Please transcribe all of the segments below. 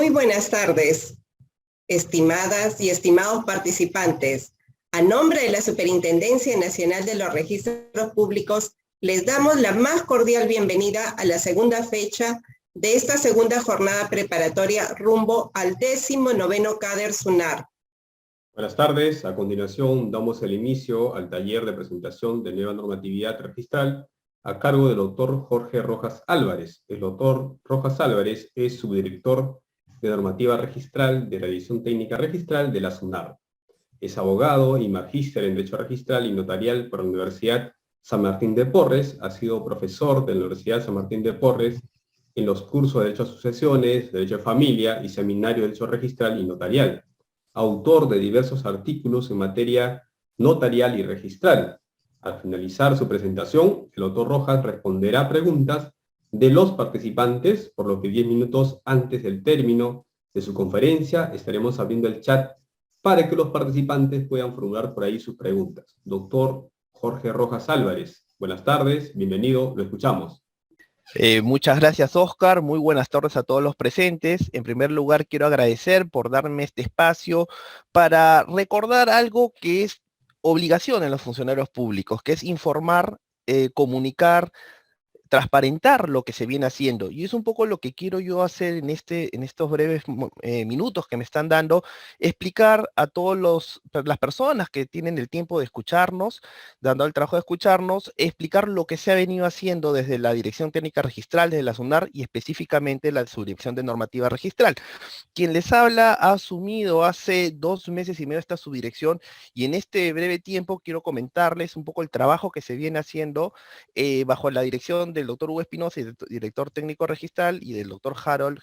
Muy buenas tardes, estimadas y estimados participantes. A nombre de la Superintendencia Nacional de los Registros Públicos, les damos la más cordial bienvenida a la segunda fecha de esta segunda jornada preparatoria rumbo al 19º CADER SUNAR. Buenas tardes. A continuación damos el inicio al taller de presentación de nueva normatividad registral a cargo del doctor Jorge Rojas Álvarez. El doctor Rojas Álvarez es subdirector de normativa registral de la División Técnica Registral de la SUNAR. Es abogado y magíster en Derecho Registral y Notarial por la Universidad San Martín de Porres. Ha sido profesor de la Universidad San Martín de Porres en los cursos de Derecho a Sucesiones, Derecho de Familia y Seminario de Derecho Registral y Notarial. Autor de diversos artículos en materia notarial y registral. Al finalizar su presentación, el doctor Rojas responderá preguntas de los participantes, por lo que 10 minutos antes del término de su conferencia estaremos abriendo el chat para que los participantes puedan formular por ahí sus preguntas. Doctor Jorge Rojas Álvarez, buenas tardes, bienvenido, lo escuchamos. Muchas gracias, Oscar. Muy buenas tardes a todos los presentes. En primer lugar, quiero agradecer por darme este espacio para recordar algo que es obligación en los funcionarios públicos, que es informar, comunicar, transparentar lo que se viene haciendo. Y es un poco lo que quiero yo hacer en estos breves minutos que me están dando, explicar a todas las personas que tienen el tiempo de escucharnos, dando el trabajo de escucharnos, explicar lo que se ha venido haciendo desde la Dirección Técnica Registral, desde la SUNAR y específicamente la Subdirección de Normativa Registral. Quien les habla ha asumido hace 2 meses y medio esta subdirección y en este breve tiempo quiero comentarles un poco el trabajo que se viene haciendo bajo la dirección del doctor Hugo Espinosa, director técnico registral, y del doctor Harold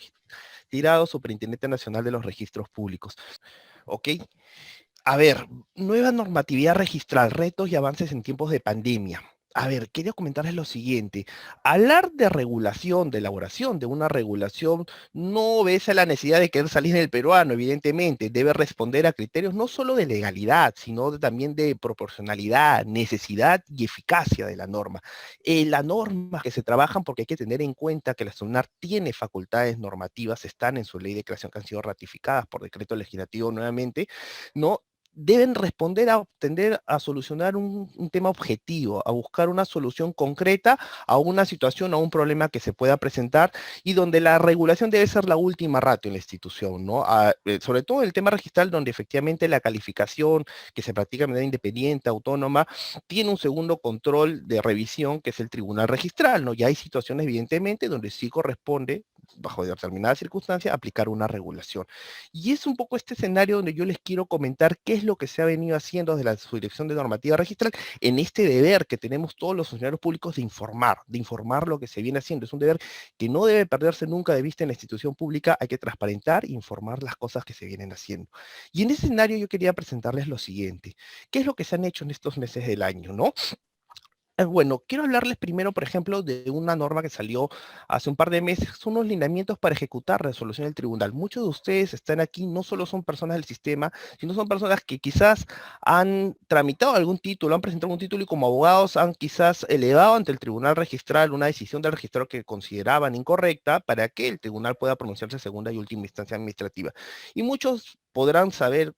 Tirado, superintendente nacional de los registros públicos. ¿Ok? A ver, nueva normatividad registral, retos y avances en tiempos de pandemia. A ver, quería comentarles lo siguiente. Hablar de regulación, de elaboración de una regulación, no obedece a la necesidad de querer salir del peruano, evidentemente. Debe responder a criterios no solo de legalidad, sino también de proporcionalidad, necesidad y eficacia de la norma. Las normas que se trabajan, porque hay que tener en cuenta que la SUNAR tiene facultades normativas, están en su ley de creación que han sido ratificadas por decreto legislativo nuevamente, ¿no? Deben responder a tender a solucionar un tema objetivo, a buscar una solución concreta a una situación, a un problema que se pueda presentar y donde la regulación debe ser la última ratio en la institución, ¿no? Sobre todo en el tema registral, donde efectivamente la calificación que se practica de manera independiente, autónoma, tiene un segundo control de revisión, que es el tribunal registral, ¿no? Y hay situaciones, evidentemente, donde sí corresponde, bajo determinadas circunstancias, aplicar una regulación. Y es un poco este escenario donde yo les quiero comentar qué es lo que se ha venido haciendo desde la Subdirección de Normativa Registral en este deber que tenemos todos los funcionarios públicos de informar lo que se viene haciendo. Es un deber que no debe perderse nunca de vista en la institución pública. Hay que transparentar e informar las cosas que se vienen haciendo. Y en ese escenario yo quería presentarles lo siguiente. ¿Qué es lo que se han hecho en estos meses del año, no? Bueno, quiero hablarles primero, por ejemplo, de una norma que salió hace un par de meses, son unos lineamientos para ejecutar resolución del tribunal. Muchos de ustedes están aquí, no solo son personas del sistema, sino son personas que quizás han tramitado algún título, han presentado un título y como abogados han quizás elevado ante el tribunal registral una decisión del registrador que consideraban incorrecta para que el tribunal pueda pronunciarse segunda y última instancia administrativa. Y muchos podrán saber,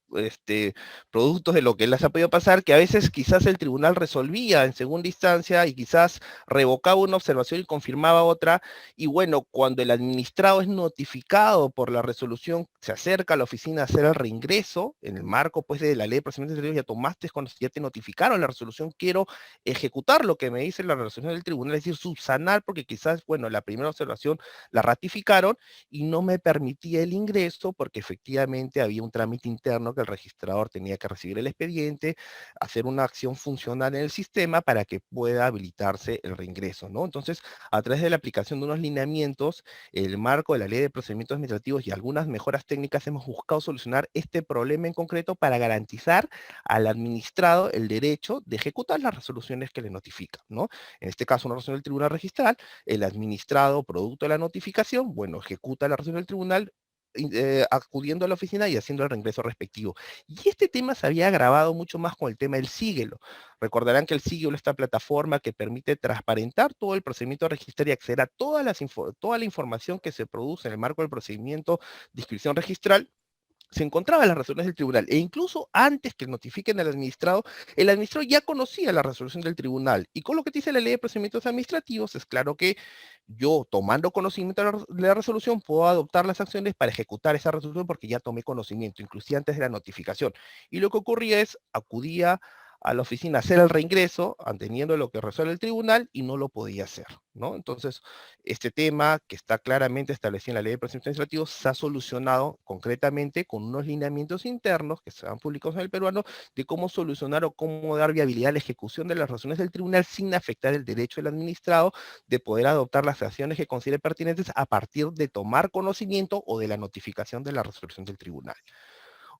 productos de lo que les ha podido pasar, que a veces quizás el tribunal resolvía en segunda instancia y quizás revocaba una observación y confirmaba otra, y bueno, cuando el administrado es notificado por la resolución, se acerca a la oficina a hacer el reingreso, en el marco pues de la ley de procedimientos administrativos, ya tomaste, cuando ya te notificaron la resolución, quiero ejecutar lo que me dice la resolución del tribunal, es decir, subsanar, porque quizás, bueno, la primera observación la ratificaron y no me permitía el ingreso porque efectivamente había un trámite interno que el registrador tenía que recibir el expediente, hacer una acción funcional en el sistema para que pueda habilitarse el reingreso, ¿no? Entonces, a través de la aplicación de unos lineamientos, el marco de la ley de procedimientos administrativos y algunas mejoras técnicas, hemos buscado solucionar este problema en concreto para garantizar al administrado el derecho de ejecutar las resoluciones que le notifican, ¿no? En este caso, una resolución del tribunal registral, el administrado, producto de la notificación, bueno, ejecuta la resolución del tribunal, acudiendo a la oficina y haciendo el reingreso respectivo. Y este tema se había agravado mucho más con el tema del síguelo. Recordarán que el síguelo es esta plataforma que permite transparentar todo el procedimiento de registrar y acceder a toda la información que se produce en el marco del procedimiento de inscripción registral. Se encontraba en las resoluciones del tribunal, e incluso antes que notifiquen al administrado, el administrado ya conocía la resolución del tribunal, y con lo que dice la ley de procedimientos administrativos, es claro que yo, tomando conocimiento de la resolución, puedo adoptar las acciones para ejecutar esa resolución porque ya tomé conocimiento, inclusive antes de la notificación. Y lo que ocurría es, acudía a la oficina a hacer el reingreso, teniendo lo que resuelve el tribunal, y no lo podía hacer, ¿no? Entonces, este tema, que está claramente establecido en la ley de procedimientos administrativos, se ha solucionado concretamente con unos lineamientos internos que se han publicado en el peruano de cómo solucionar o cómo dar viabilidad a la ejecución de las resoluciones del tribunal sin afectar el derecho del administrado de poder adoptar las acciones que considere pertinentes a partir de tomar conocimiento o de la notificación de la resolución del tribunal.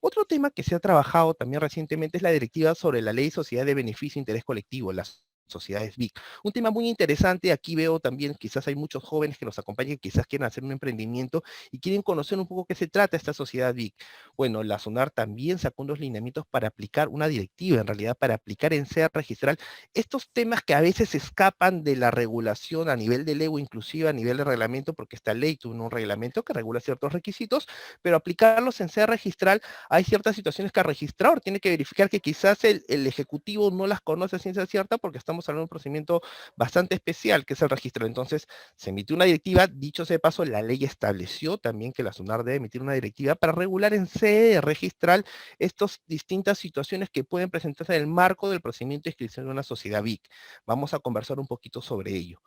Otro tema que se ha trabajado también recientemente es la directiva sobre la ley de sociedad de beneficio e interés colectivo, las sociedades BIC. Un tema muy interesante, aquí veo también, quizás hay muchos jóvenes que nos acompañan, que quizás quieran hacer un emprendimiento y quieren conocer un poco qué se trata esta sociedad BIC. Bueno, la SUNAR también sacó unos lineamientos para aplicar una directiva, en realidad, para aplicar en sede registral estos temas que a veces escapan de la regulación a nivel de ley o inclusive a nivel de reglamento, porque esta ley tuvo un reglamento que regula ciertos requisitos, pero aplicarlos en sede registral hay ciertas situaciones que el registrador tiene que verificar que quizás el ejecutivo no las conoce a ciencia cierta porque estamos hablando de un procedimiento bastante especial que es el registro. Entonces, se emitió una directiva, dicho sea de paso, la ley estableció también que la SUNAR debe emitir una directiva para regular en sede registral estas distintas situaciones que pueden presentarse en el marco del procedimiento de inscripción de una sociedad BIC. Vamos a conversar un poquito sobre ello.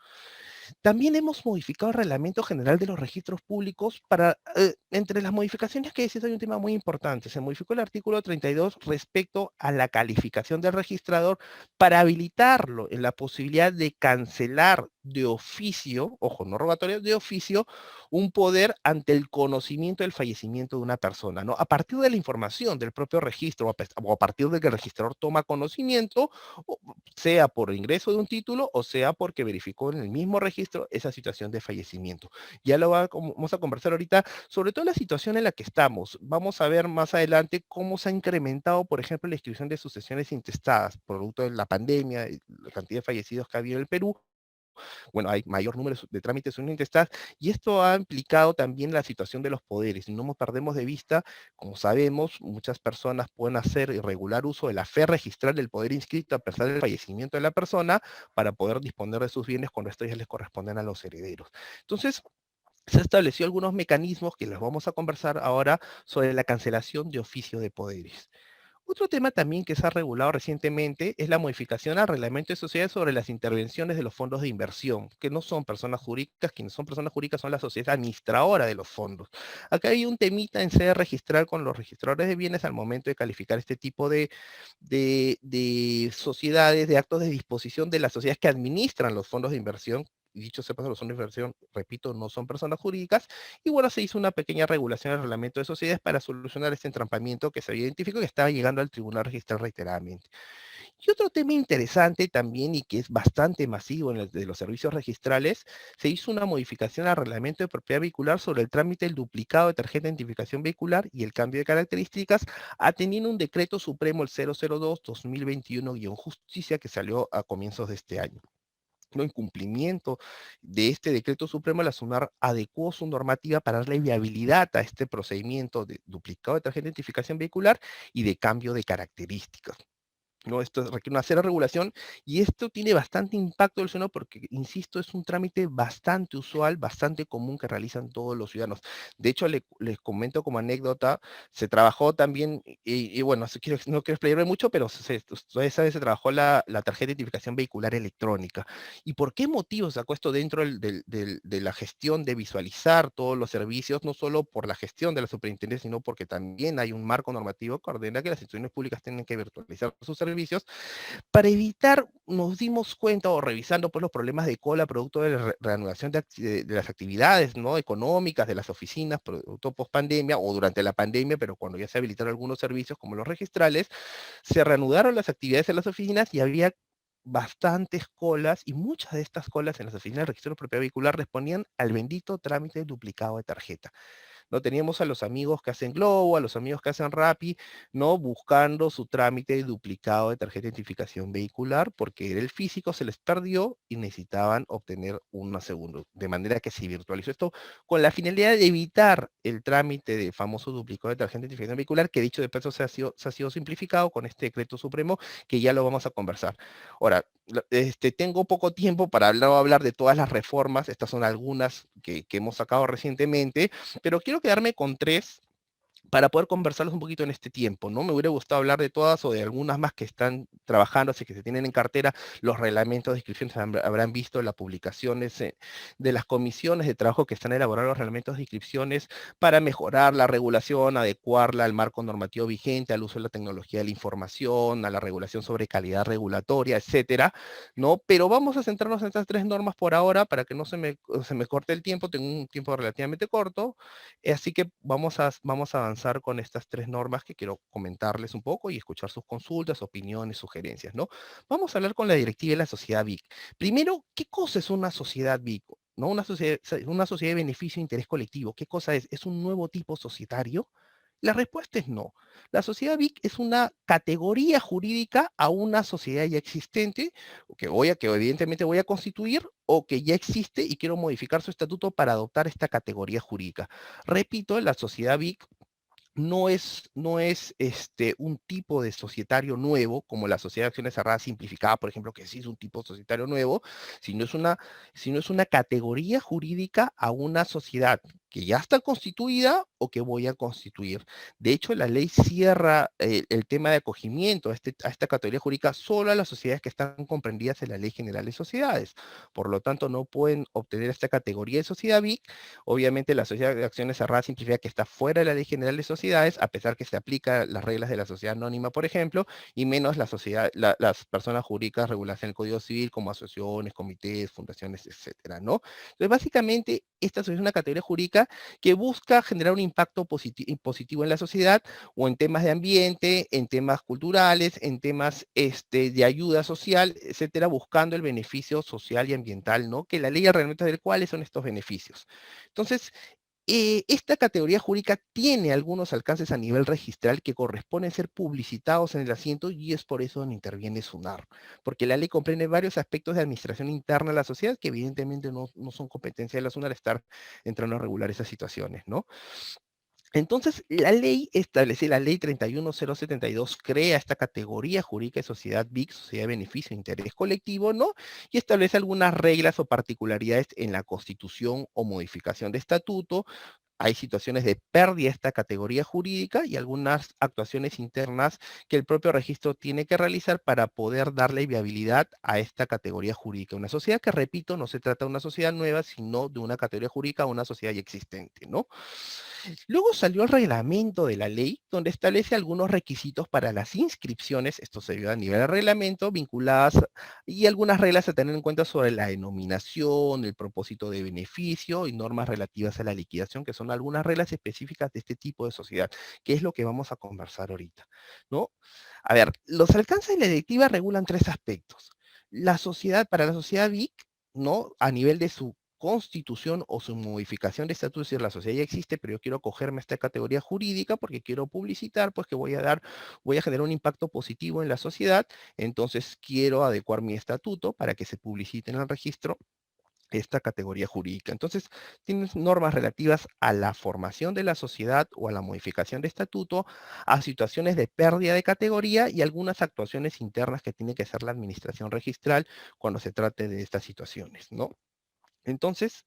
También hemos modificado el Reglamento General de los Registros Públicos para, entre las modificaciones que decís, hay un tema muy importante. Se modificó el artículo 32 respecto a la calificación del registrador para habilitarlo en la posibilidad de cancelar de oficio, ojo, no rogatorio, de oficio, un poder ante el conocimiento del fallecimiento de una persona, ¿no? A partir de la información del propio registro o a partir de que el registrador toma conocimiento, sea por ingreso de un título o sea porque verificó en el mismo registro esa situación de fallecimiento. Ya vamos a conversar ahorita sobre toda la situación en la que estamos. Vamos a ver más adelante cómo se ha incrementado, por ejemplo, la inscripción de sucesiones intestadas, producto de la pandemia, y la cantidad de fallecidos que ha habido en el Perú. Bueno, hay mayor número de trámites intestadas y esto ha implicado también la situación de los poderes. No nos perdemos de vista, como sabemos, muchas personas pueden hacer irregular uso de la fe registral del poder inscrito a pesar del fallecimiento de la persona para poder disponer de sus bienes cuando estos ya les corresponden a los herederos. Entonces, se estableció algunos mecanismos que les vamos a conversar ahora sobre la cancelación de oficio de poderes. Otro tema también que se ha regulado recientemente es la modificación al reglamento de sociedades sobre las intervenciones de los fondos de inversión, que no son personas jurídicas, quienes son personas jurídicas son las sociedades administradoras de los fondos. Acá hay un temita en sede registral con los registradores de bienes al momento de calificar este tipo de sociedades, de actos de disposición de las sociedades que administran los fondos de inversión. Dicho sea paso, los fondos de inversión, repito, no son personas jurídicas, y bueno, se hizo una pequeña regulación del reglamento de sociedades para solucionar este entrampamiento que se había identificado y que estaba llegando al tribunal registral reiteradamente. Y otro tema interesante también y que es bastante masivo en el de los servicios registrales, se hizo una modificación al reglamento de propiedad vehicular sobre el trámite del duplicado de tarjeta de identificación vehicular y el cambio de características, atendiendo un decreto supremo el 002-2021-Justicia que salió a comienzos de este año. En cumplimiento de este decreto supremo, la SUNAR adecuó su normativa para darle viabilidad a este procedimiento de duplicado de tarjeta de identificación vehicular y de cambio de características. ¿No? Esto requiere una cera regulación y esto tiene bastante impacto del ciudadano porque, insisto, es un trámite bastante usual, bastante común que realizan todos los ciudadanos. De hecho, les comento como anécdota, se trabajó también, y bueno, no quiero explayarme mucho, pero ustedes saben, se trabajó la tarjeta de identificación vehicular electrónica. ¿Y por qué motivo sacó esto dentro de la gestión de visualizar todos los servicios, no solo por la gestión de la superintendencia, sino porque también hay un marco normativo que ordena que las instituciones públicas tienen que virtualizar sus servicios? Para evitar, nos dimos cuenta, o revisando pues, los problemas de cola producto de la reanudación de las actividades, ¿no?, económicas de las oficinas, producto post pandemia o durante la pandemia, pero cuando ya se habilitaron algunos servicios como los registrales, se reanudaron las actividades en las oficinas y había bastantes colas, y muchas de estas colas en las oficinas de registro de propiedad vehicular respondían al bendito trámite duplicado de tarjeta. ¿no? Teníamos a los amigos que hacen Globo, a los amigos que hacen Rappi, ¿no? Buscando su trámite de duplicado de tarjeta de identificación vehicular porque el físico se les perdió y necesitaban obtener una segunda, de manera que se virtualizó esto con la finalidad de evitar el trámite de famoso duplicado de tarjeta de identificación vehicular, que dicho de paso se ha sido simplificado con este decreto supremo que ya lo vamos a conversar. Ahora, tengo poco tiempo para no hablar de todas las reformas, estas son algunas que hemos sacado recientemente, pero quiero quedarme con tres para poder conversarlos un poquito en este tiempo, ¿no? Me hubiera gustado hablar de todas o de algunas más que están trabajando, así que se tienen en cartera los reglamentos de inscripciones, habrán visto las publicaciones de las comisiones de trabajo que están elaborando los reglamentos de inscripciones para mejorar la regulación, adecuarla al marco normativo vigente, al uso de la tecnología de la información, a la regulación sobre calidad regulatoria, etcétera, ¿no? Pero vamos a centrarnos en estas tres normas por ahora para que no se me corte el tiempo, tengo un tiempo relativamente corto, así que vamos a avanzar con estas tres normas que quiero comentarles un poco y escuchar sus consultas, opiniones, sugerencias, ¿no? Vamos a hablar con la directiva de la sociedad BIC. Primero, ¿qué cosa es una sociedad BIC? ¿No? Una sociedad de beneficio e interés colectivo. ¿Qué cosa es? ¿Es un nuevo tipo societario? La respuesta es no. La sociedad BIC es una categoría jurídica a una sociedad ya existente, que evidentemente voy a constituir, o que ya existe y quiero modificar su estatuto para adoptar esta categoría jurídica. Repito, la sociedad BIC no es un tipo de societario nuevo, como la sociedad de acciones cerradas simplificada, por ejemplo, que sí es un tipo societario nuevo, sino es una categoría jurídica a una sociedad que ya está constituida o que voy a constituir. De hecho, la ley cierra el tema de acogimiento a esta categoría jurídica solo a las sociedades que están comprendidas en la Ley General de Sociedades. Por lo tanto, no pueden obtener esta categoría de sociedad BIC. Obviamente, la sociedad de acciones cerradas simplificada que está fuera de la Ley General de Sociedades, a pesar que se aplican las reglas de la sociedad anónima, por ejemplo, y menos las personas jurídicas reguladas en el Código Civil, como asociaciones, comités, fundaciones, etcétera, ¿no? Entonces, básicamente, esta es una categoría jurídica que busca generar un impacto positivo en la sociedad o en temas de ambiente, en temas culturales, en temas de ayuda social, etcétera, buscando el beneficio social y ambiental, ¿no? Que la ley realmente del cuáles son estos beneficios. Entonces, esta categoría jurídica tiene algunos alcances a nivel registral que corresponden ser publicitados en el asiento y es por eso donde interviene SUNAR, porque la ley comprende varios aspectos de administración interna de la sociedad que evidentemente no son competencia de la SUNAR estar entrando a regular esas situaciones, ¿no? Entonces, la ley establece, la ley 31072 crea esta categoría jurídica de sociedad BIC, sociedad de beneficio e interés colectivo, ¿no? Y establece algunas reglas o particularidades en la constitución o modificación de estatuto. Hay situaciones de pérdida de esta categoría jurídica y algunas actuaciones internas que el propio registro tiene que realizar para poder darle viabilidad a esta categoría jurídica. Una sociedad que, repito, no se trata de una sociedad nueva, sino de una categoría jurídica o una sociedad ya existente, ¿no? Luego salió el reglamento de la ley, donde establece algunos requisitos para las inscripciones, esto se vio a nivel de reglamento, vinculadas y algunas reglas a tener en cuenta sobre la denominación, el propósito de beneficio y normas relativas a la liquidación, que son algunas reglas específicas de este tipo de sociedad, que es lo que vamos a conversar ahorita, ¿no? A ver, los alcances de la directiva regulan tres aspectos. Para la sociedad BIC, ¿no? A nivel de su constitución o su modificación de estatus, es decir, la sociedad ya existe, pero yo quiero acogerme a esta categoría jurídica porque quiero publicitar, pues que voy a generar un impacto positivo en la sociedad, entonces quiero adecuar mi estatuto para que se publicite en el registro esta categoría jurídica. Entonces, tienes normas relativas a la formación de la sociedad o a la modificación de estatuto, a situaciones de pérdida de categoría y algunas actuaciones internas que tiene que hacer la administración registral cuando se trate de estas situaciones, ¿no? Entonces,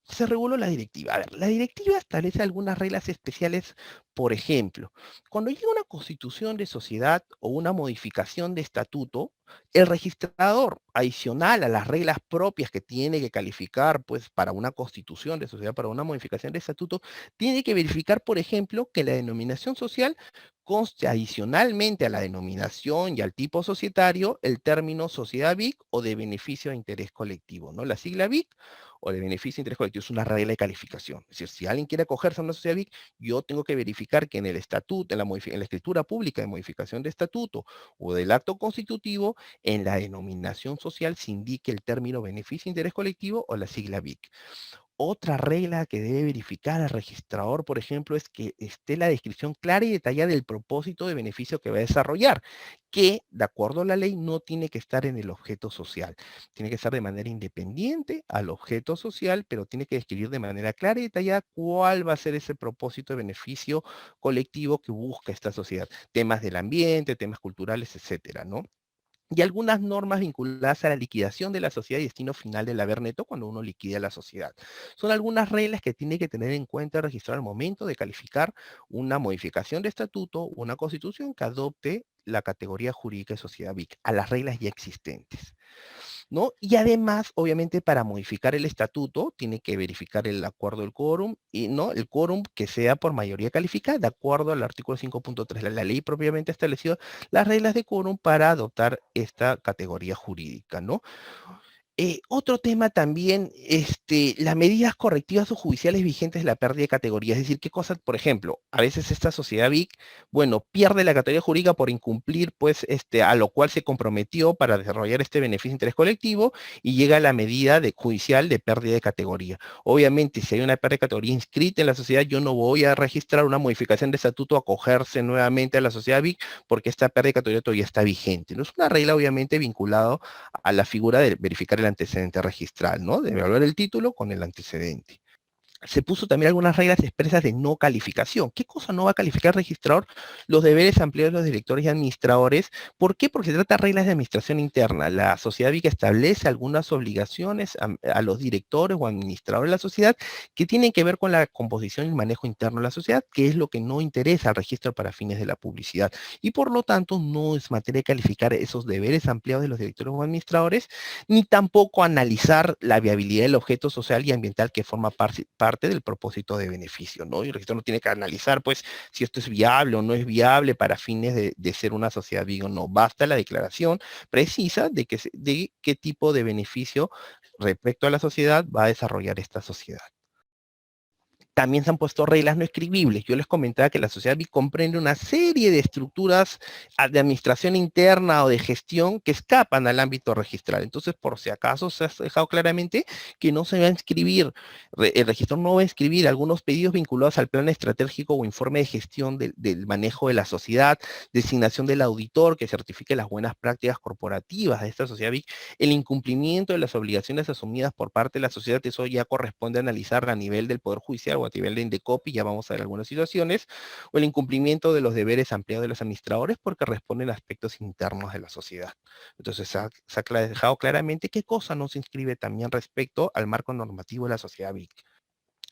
se reguló la directiva. A ver, la directiva establece algunas reglas especiales, por ejemplo, cuando llega una constitución de sociedad o una modificación de estatuto, el registrador, adicional a las reglas propias que tiene que calificar, pues, para una constitución de sociedad, para una modificación de estatuto, tiene que verificar, por ejemplo, que la denominación social conste adicionalmente a la denominación y al tipo societario el término sociedad BIC o de beneficio de interés colectivo, ¿no? La sigla BIC o de beneficio de interés colectivo es una regla de calificación. Es decir, si alguien quiere acogerse a una sociedad BIC, yo tengo que verificar que en el estatuto, en la escritura pública de modificación de estatuto o del acto constitutivo, en la denominación social se indique el término beneficio de interés colectivo o la sigla BIC. Otra regla que debe verificar el registrador, por ejemplo, es que esté la descripción clara y detallada del propósito de beneficio que va a desarrollar, que, de acuerdo a la ley, no tiene que estar en el objeto social. Tiene que estar de manera independiente al objeto social, pero tiene que describir de manera clara y detallada cuál va a ser ese propósito de beneficio colectivo que busca esta sociedad. Temas del ambiente, temas culturales, etcétera, ¿no? Y algunas normas vinculadas a la liquidación de la sociedad y destino final del haber neto cuando uno liquida la sociedad. Son algunas reglas que tiene que tener en cuenta el registrador al momento de calificar una modificación de estatuto o una constitución que adopte la categoría jurídica de sociedad BIC a las reglas ya existentes, ¿no? Y además, obviamente, para modificar el estatuto, tiene que verificar el acuerdo del quórum y no el quórum que sea por mayoría calificada, de acuerdo al artículo 5.3. La ley propiamente estableció las reglas de quórum para adoptar esta categoría jurídica, ¿no? Otro tema también, las medidas correctivas o judiciales vigentes de la pérdida de categoría. Es decir, qué cosas, por ejemplo, a veces esta sociedad BIC, bueno, pierde la categoría jurídica por incumplir, pues, a lo cual se comprometió para desarrollar este beneficio de interés colectivo y llega a la medida judicial de pérdida de categoría. Obviamente, si hay una pérdida de categoría inscrita en la sociedad, yo no voy a registrar una modificación de estatuto, acogerse nuevamente a la sociedad BIC, porque esta pérdida de categoría todavía está vigente. No es una regla, obviamente, vinculada a la figura de verificar el antecedente registral, ¿no? De evaluar el título con el antecedente. Se puso también algunas reglas expresas de no calificación. ¿Qué cosa no va a calificar el registrador? Los deberes ampliados de los directores y administradores. ¿Por qué? Porque se trata de reglas de administración interna. La sociedad BIC establece algunas obligaciones a los directores o administradores de la sociedad que tienen que ver con la composición y manejo interno de la sociedad, que es lo que no interesa al registro para fines de la publicidad. Y por lo tanto, no es materia de calificar esos deberes ampliados de los directores o administradores, ni tampoco analizar la viabilidad del objeto social y ambiental que forma parte del propósito de beneficio, ¿no? Y el registro no tiene que analizar, pues, si esto es viable o no es viable para fines de ser una sociedad BIC o no. Basta la declaración precisa de qué tipo de beneficio respecto a la sociedad va a desarrollar esta sociedad. También se han puesto reglas no escribibles. Yo les comentaba que la sociedad BIC comprende una serie de estructuras de administración interna o de gestión que escapan al ámbito registral. Entonces, por si acaso se ha dejado claramente que no se va a inscribir, el registro no va a inscribir algunos pedidos vinculados al plan estratégico o informe de gestión del manejo de la sociedad, designación del auditor que certifique las buenas prácticas corporativas de esta sociedad BIC, el incumplimiento de las obligaciones asumidas por parte de la sociedad. Eso ya corresponde a analizar a nivel del Poder Judicial o a nivel de Indecopi, ya vamos a ver algunas situaciones, o el incumplimiento de los deberes ampliados de los administradores porque responden a aspectos internos de la sociedad. Entonces se ha dejado claramente qué cosa no se inscribe también respecto al marco normativo de la sociedad BIC.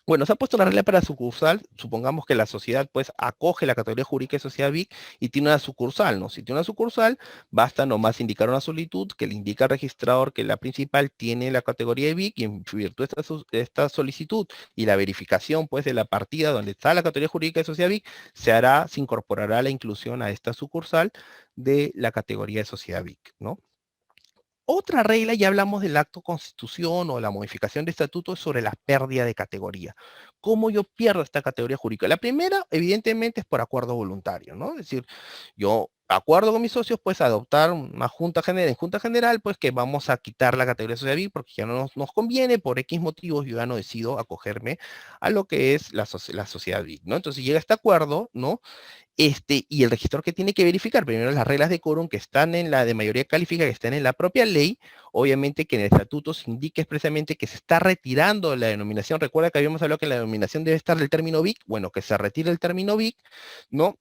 Bueno, se ha puesto la regla para sucursal. Supongamos que la sociedad pues acoge la categoría jurídica de sociedad BIC y tiene una sucursal, ¿no? Si tiene una sucursal, basta nomás indicar una solicitud que le indica al registrador que la principal tiene la categoría de BIC y en virtud de esta solicitud y la verificación pues de la partida donde está la categoría jurídica de sociedad BIC, se incorporará la inclusión a esta sucursal de la categoría de sociedad BIC, ¿no? Otra regla, ya hablamos del acto constitución o la modificación de estatuto, es sobre la pérdida de categoría. ¿Cómo yo pierdo esta categoría jurídica? La primera, evidentemente, es por acuerdo voluntario, ¿no? Es decir, yo acuerdo con mis socios, pues, adoptar una junta general, en junta general, pues, que vamos a quitar la categoría de sociedad BIC porque ya no nos conviene, por X motivos, yo ya no decido acogerme a lo que es la sociedad BIC, ¿no? Entonces llega este acuerdo, ¿no? Y el registrador que tiene que verificar primero las reglas de quórum que están en la de mayoría calificada, que están en la propia ley, obviamente que en el estatuto se indique expresamente que se está retirando la denominación. Recuerda que habíamos hablado que la denominación debe estar del término BIC, bueno, que se retire el término BIC, ¿no?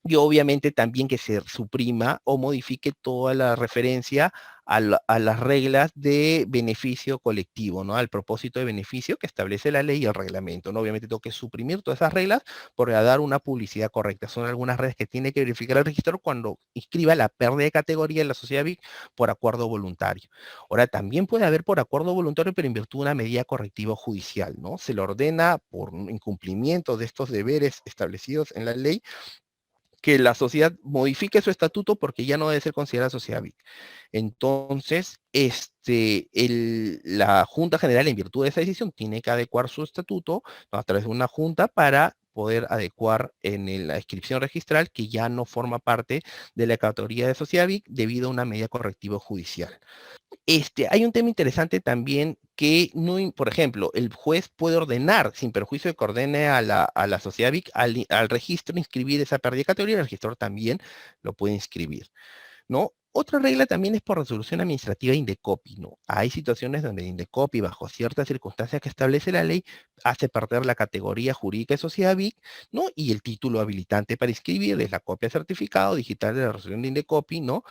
Y obviamente también que se suprima o modifique toda la referencia a las reglas de beneficio colectivo, ¿no? Al propósito de beneficio que establece la ley y el reglamento, ¿no? Obviamente tengo que suprimir todas esas reglas para dar una publicidad correcta. Son algunas reglas que tiene que verificar el registro cuando inscriba la pérdida de categoría en la sociedad BIC por acuerdo voluntario. Ahora, también puede haber por acuerdo voluntario, pero en virtud de una medida correctiva judicial, ¿no? Se le ordena por incumplimiento de estos deberes establecidos en la ley que la sociedad modifique su estatuto porque ya no debe ser considerada sociedad BIC. Entonces, la Junta General, en virtud de esa decisión, tiene que adecuar su estatuto, ¿no?, a través de una junta para poder adecuar en la inscripción registral que ya no forma parte de la categoría de sociedad BIC debido a una medida correctiva judicial. Hay un tema interesante también que, no, por ejemplo, el juez puede ordenar, sin perjuicio de que ordene a la sociedad BIC, al registro inscribir esa pérdida de categoría, el registro también lo puede inscribir, ¿no? Otra regla también es por resolución administrativa Indecopi, ¿no? Hay situaciones donde Indecopi, bajo ciertas circunstancias que establece la ley, hace perder la categoría jurídica de sociedad BIC, ¿no? Y el título habilitante para inscribir es la copia certificado digital de la resolución de Indecopi, ¿no?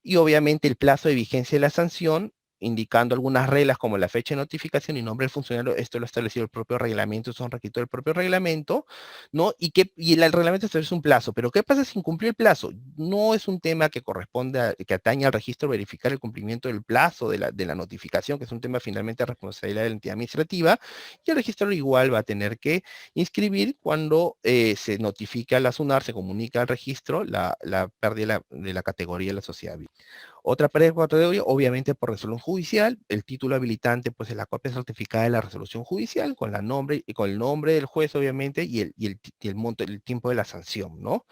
Y obviamente el plazo de vigencia de la sanción, indicando algunas reglas como la fecha de notificación y nombre del funcionario, esto lo ha establecido el propio reglamento, son requisitos del propio reglamento, ¿no? Y el reglamento establece un plazo, pero ¿qué pasa si incumplió el plazo? No es un tema que corresponde, que atañe al registro verificar el cumplimiento del plazo de la notificación, que es un tema finalmente de responsabilidad de la entidad administrativa, y el registro igual va a tener que inscribir cuando se notifica a la SUNAR, se comunica al registro la pérdida de la categoría de la sociedad BIC. Otra pérdida de categoría, obviamente por resolución judicial, el título habilitante pues es la copia certificada de la resolución judicial con el nombre del juez obviamente y el monto, el tiempo de la sanción, ¿no?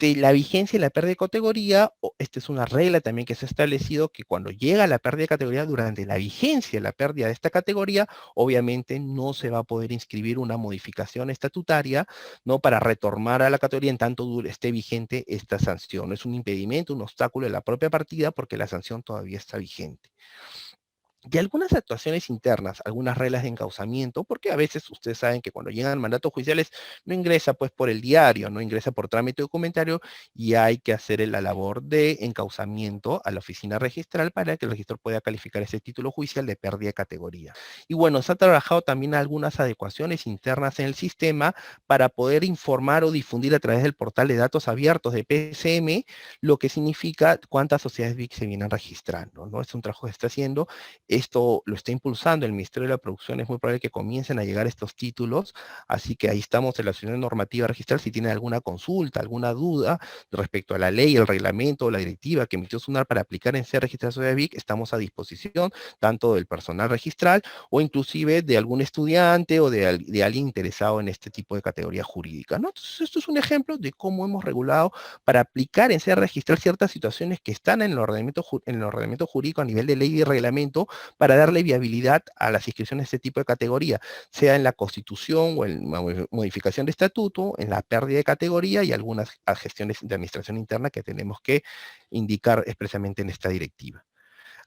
La vigencia de la pérdida de categoría, esta es una regla también que se ha establecido que cuando llega la pérdida de categoría, durante la vigencia de la pérdida de esta categoría, obviamente no se va a poder inscribir una modificación estatutaria, ¿no? Para retornar a la categoría en tanto esté vigente esta sanción. No es un impedimento, un obstáculo de la propia partida porque la sanción todavía está vigente. Y algunas actuaciones internas, algunas reglas de encauzamiento, porque a veces ustedes saben que cuando llegan mandatos judiciales no ingresa pues por el diario, no ingresa por trámite documentario y hay que hacer la labor de encauzamiento a la oficina registral para que el registro pueda calificar ese título judicial de pérdida de categoría. Y bueno, se ha trabajado también algunas adecuaciones internas en el sistema para poder informar o difundir a través del portal de datos abiertos de PCM lo que significa cuántas sociedades BIC se vienen registrando, ¿no? Es un trabajo que se está haciendo. Esto lo está impulsando el Ministerio de la Producción, es muy probable que comiencen a llegar estos títulos, así que ahí estamos en la Asociación Normativa Registral, si tienen alguna consulta, alguna duda respecto a la ley, el reglamento o la directiva que emitió SUNAR para aplicar en ser registración de BIC, estamos a disposición tanto del personal registral o inclusive de algún estudiante o de alguien interesado en este tipo de categoría jurídica, ¿no? Entonces esto es un ejemplo de cómo hemos regulado para aplicar en ser registral ciertas situaciones que están en el ordenamiento jurídico a nivel de ley y reglamento para darle viabilidad a las inscripciones de este tipo de categoría, sea en la constitución o en la modificación de estatuto, en la pérdida de categoría y algunas gestiones de administración interna que tenemos que indicar expresamente en esta directiva.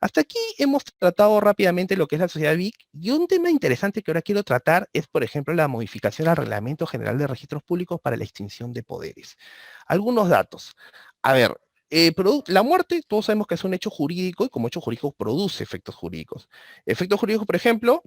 Hasta aquí hemos tratado rápidamente lo que es la sociedad BIC y un tema interesante que ahora quiero tratar es, por ejemplo, la modificación al Reglamento General de Registros Públicos para la extinción de poderes. Algunos datos. A ver, la muerte, todos sabemos que es un hecho jurídico y como hecho jurídico produce efectos jurídicos. Efectos jurídicos, por ejemplo,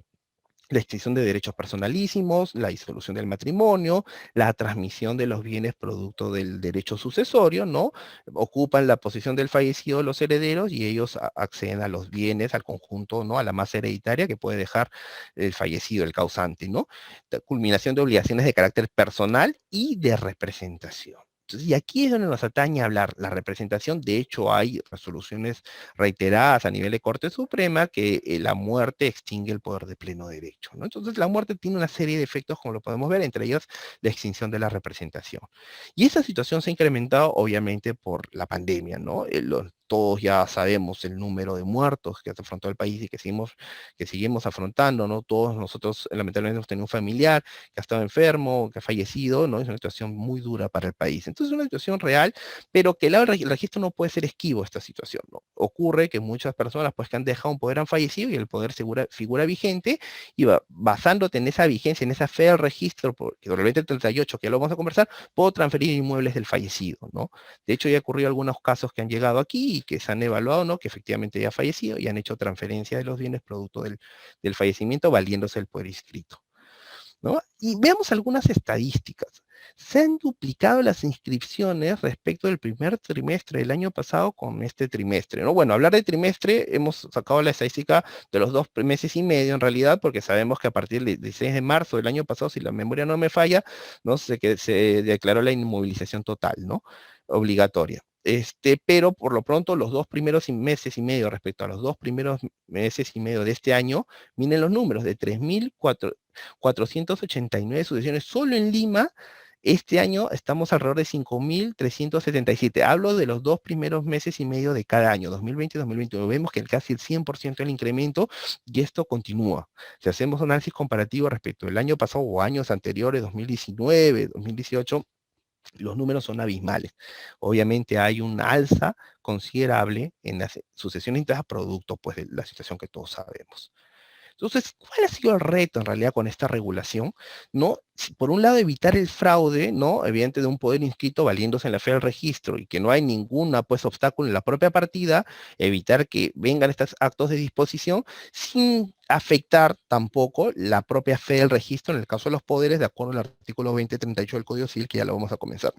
la extinción de derechos personalísimos, la disolución del matrimonio, la transmisión de los bienes producto del derecho sucesorio, ¿no? Ocupan la posición del fallecido los herederos y ellos acceden a los bienes, al conjunto, ¿no? A la masa hereditaria que puede dejar el fallecido, el causante, ¿no? La culminación de obligaciones de carácter personal y de representación. Entonces, y aquí es donde nos atañe hablar la representación. De hecho, hay resoluciones reiteradas a nivel de Corte Suprema que la muerte extingue el poder de pleno derecho, ¿no? Entonces, la muerte tiene una serie de efectos, como lo podemos ver, entre ellos la extinción de la representación. Y esa situación se ha incrementado, obviamente, por la pandemia, ¿no? Todos ya sabemos el número de muertos que ha afrontado el país y que seguimos afrontando, ¿no? Todos nosotros, lamentablemente, hemos tenido un familiar que ha estado enfermo, que ha fallecido, ¿no? Es una situación muy dura para el país. Entonces, es una situación real, pero que el registro no puede ser esquivo a esta situación, ¿no? Ocurre que muchas personas, pues, que han dejado un poder han fallecido y el poder figura vigente, y basándote en esa vigencia, en esa fe del registro, porque probablemente el 38, que ya lo vamos a conversar, puedo transferir inmuebles del fallecido, ¿no? De hecho, ya ha ocurrido algunos casos que han llegado aquí y que se han evaluado, ¿no? Que efectivamente ya ha fallecido y han hecho transferencia de los bienes producto del fallecimiento valiéndose del poder inscrito, ¿no? Y veamos algunas estadísticas. Se han duplicado las inscripciones respecto del primer trimestre del año pasado con este trimestre, ¿no? Bueno, hablar de trimestre, hemos sacado la estadística de los 2 meses y medio en realidad, porque sabemos que a partir del 16 de marzo del año pasado, si la memoria no me falla, ¿no? Se declaró la inmovilización total, ¿no? Obligatoria. Pero por lo pronto los 2 primeros meses y medio respecto a los 2 primeros meses y medio de este año, miren los números, de 3.489 sucesiones solo en Lima. Este año estamos alrededor de 5.377. Hablo de los 2 primeros meses y medio de cada año, 2020 y 2021. Vemos que casi el 100% del incremento, y esto continúa. Si hacemos un análisis comparativo respecto del año pasado o años anteriores, 2019, 2018, los números son abismales. Obviamente hay un alza considerable en las sucesiones intestas producto pues, de la situación que todos sabemos. Entonces, ¿cuál ha sido el reto en realidad con esta regulación? ¿No? Por un lado, evitar el fraude, ¿no? Evidente, de un poder inscrito valiéndose en la fe del registro y que no hay ningún pues, obstáculo en la propia partida, evitar que vengan estos actos de disposición sin afectar tampoco la propia fe del registro en el caso de los poderes, de acuerdo al artículo 2038 del Código Civil, que ya lo vamos a comenzar.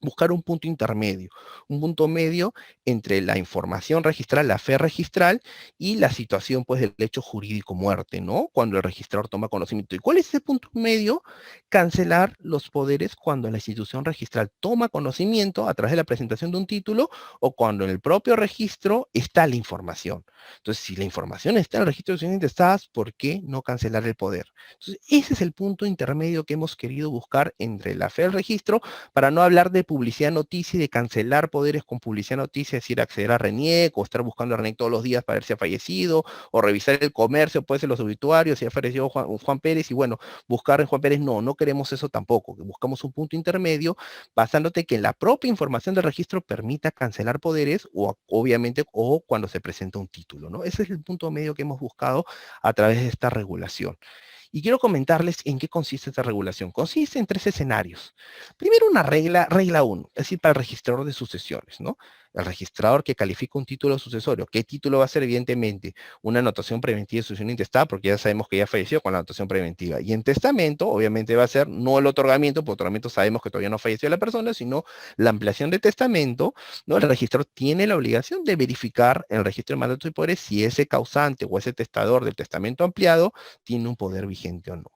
Buscar un punto intermedio, un punto medio entre la información registral, la fe registral y la situación pues del hecho jurídico muerte, ¿no? Cuando el registrador toma conocimiento. ¿Y cuál es ese punto medio? Cancelar los poderes cuando la institución registral toma conocimiento a través de la presentación de un título o cuando en el propio registro está la información. Entonces, si la información está en el registro de sucesiones intestadas, ¿por qué no cancelar el poder? Entonces, ese es el punto intermedio que hemos querido buscar entre la fe del registro, para no hablar de publicidad noticia y de cancelar poderes con publicidad noticia, es decir, acceder a RENIEC o estar buscando a RENIEC todos los días para ver si ha fallecido, o revisar el comercio, pues en los obituarios, si ha fallecido Juan Pérez, y bueno, buscar en Juan Pérez, no queremos eso tampoco, buscamos un punto intermedio, basándote que la propia información del registro permita cancelar poderes, o obviamente, o cuando se presenta un título, ¿no? Ese es el punto medio que hemos buscado a través de esta regulación. Y quiero comentarles en qué consiste esta regulación. Consiste en 3 escenarios. Primero, una regla 1, es decir, para el registrador de sucesiones, ¿no? El registrador que califica un título sucesorio. ¿Qué título va a ser? Evidentemente, una anotación preventiva de sucesión intestada, porque ya sabemos que ya falleció con la anotación preventiva. Y en testamento, obviamente, va a ser no el otorgamiento, porque otorgamiento sabemos que todavía no falleció la persona, sino la ampliación de testamento, ¿no? El registrador tiene la obligación de verificar en el registro de mandatos y poderes si ese causante o ese testador del testamento ampliado tiene un poder vigente o no.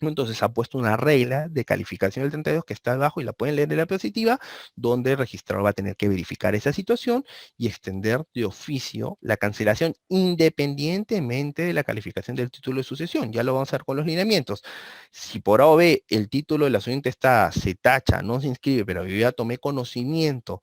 Entonces ha puesto una regla de calificación del 32 que está abajo y la pueden leer en la diapositiva, donde el registrador va a tener que verificar esa situación y extender de oficio la cancelación independientemente de la calificación del título de sucesión. Ya lo vamos a ver con los lineamientos. Si por A o B el título de la sucesión intestada se tacha, no se inscribe, pero yo ya tomé conocimiento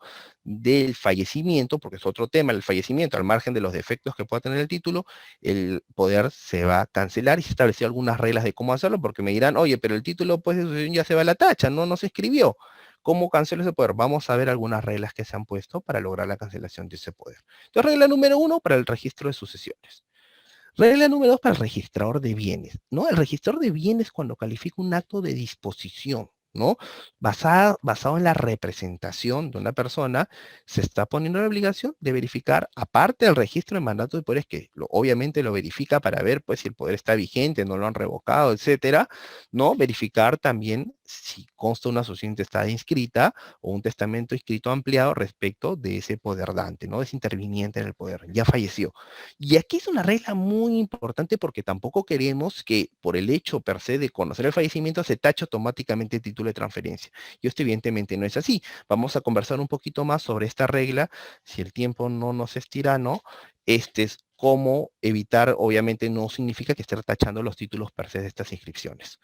del fallecimiento, porque es otro tema, el fallecimiento, al margen de los defectos que pueda tener el título, el poder se va a cancelar, y se estableció algunas reglas de cómo hacerlo, porque me dirán, oye, pero el título pues de sucesión ya se va a la tacha, no se escribió. ¿Cómo cancelo ese poder? Vamos a ver algunas reglas que se han puesto para lograr la cancelación de ese poder. Entonces, regla número 1 para el registro de sucesiones. Regla número 2 para el registrador de bienes, ¿no? El registrador de bienes, cuando califica un acto de disposición, ¿no? Basado en la representación de una persona, se está poniendo la obligación de verificar, aparte del registro de mandato de poderes, que obviamente lo verifica para ver pues, si el poder está vigente, no lo han revocado, etcétera, ¿no? Verificar también si consta una sucesión intestada inscrita o un testamento inscrito ampliado respecto de ese poder dante, ¿no? Ese interviniente en el poder, ya falleció. Y aquí es una regla muy importante, porque tampoco queremos que por el hecho per se de conocer el fallecimiento se tache automáticamente el título de transferencia. Y esto evidentemente no es así. Vamos a conversar un poquito más sobre esta regla, si el tiempo no nos estira, ¿no? Este es cómo evitar, obviamente no significa que esté tachando los títulos per se de estas inscripciones,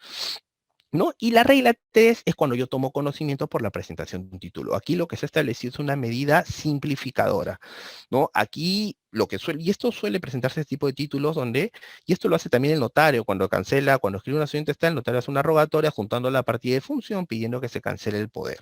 ¿no? Y la regla 3 es cuando yo tomo conocimiento por la presentación de un título. Aquí lo que se ha establecido es una medida simplificadora, ¿no? Aquí lo que suele, y esto suele presentarse este tipo de títulos donde, y esto lo hace también el notario, cuando cancela, cuando escribe una sucesión intestada, el notario hace una rogatoria juntando la partida de función pidiendo que se cancele el poder.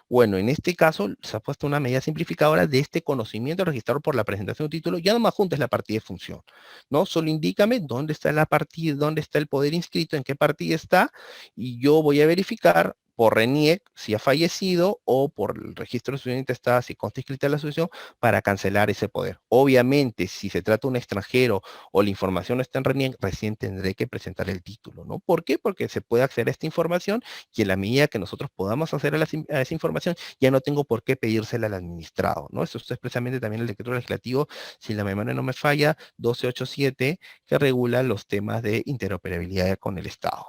Bueno, en este caso se ha puesto una medida simplificadora de este conocimiento registrado por la presentación de un título. Ya no me juntes la partida de función, ¿no? Solo indícame dónde está la partida, dónde está el poder inscrito, en qué partida está, y yo voy a verificar por RENIEC si ha fallecido, o por el registro de sucesión intestada si consta inscrita la sucesión, para cancelar ese poder. Obviamente, si se trata de un extranjero o la información no está en RENIEC, recién tendré que presentar el título, ¿no? ¿Por qué? Porque se puede acceder a esta información, y en la medida que nosotros podamos acceder a esa información, ya no tengo por qué pedírsela al administrado, ¿no? Eso es expresamente también el decreto legislativo, si la memoria no me falla, 1287, que regula los temas de interoperabilidad con el Estado.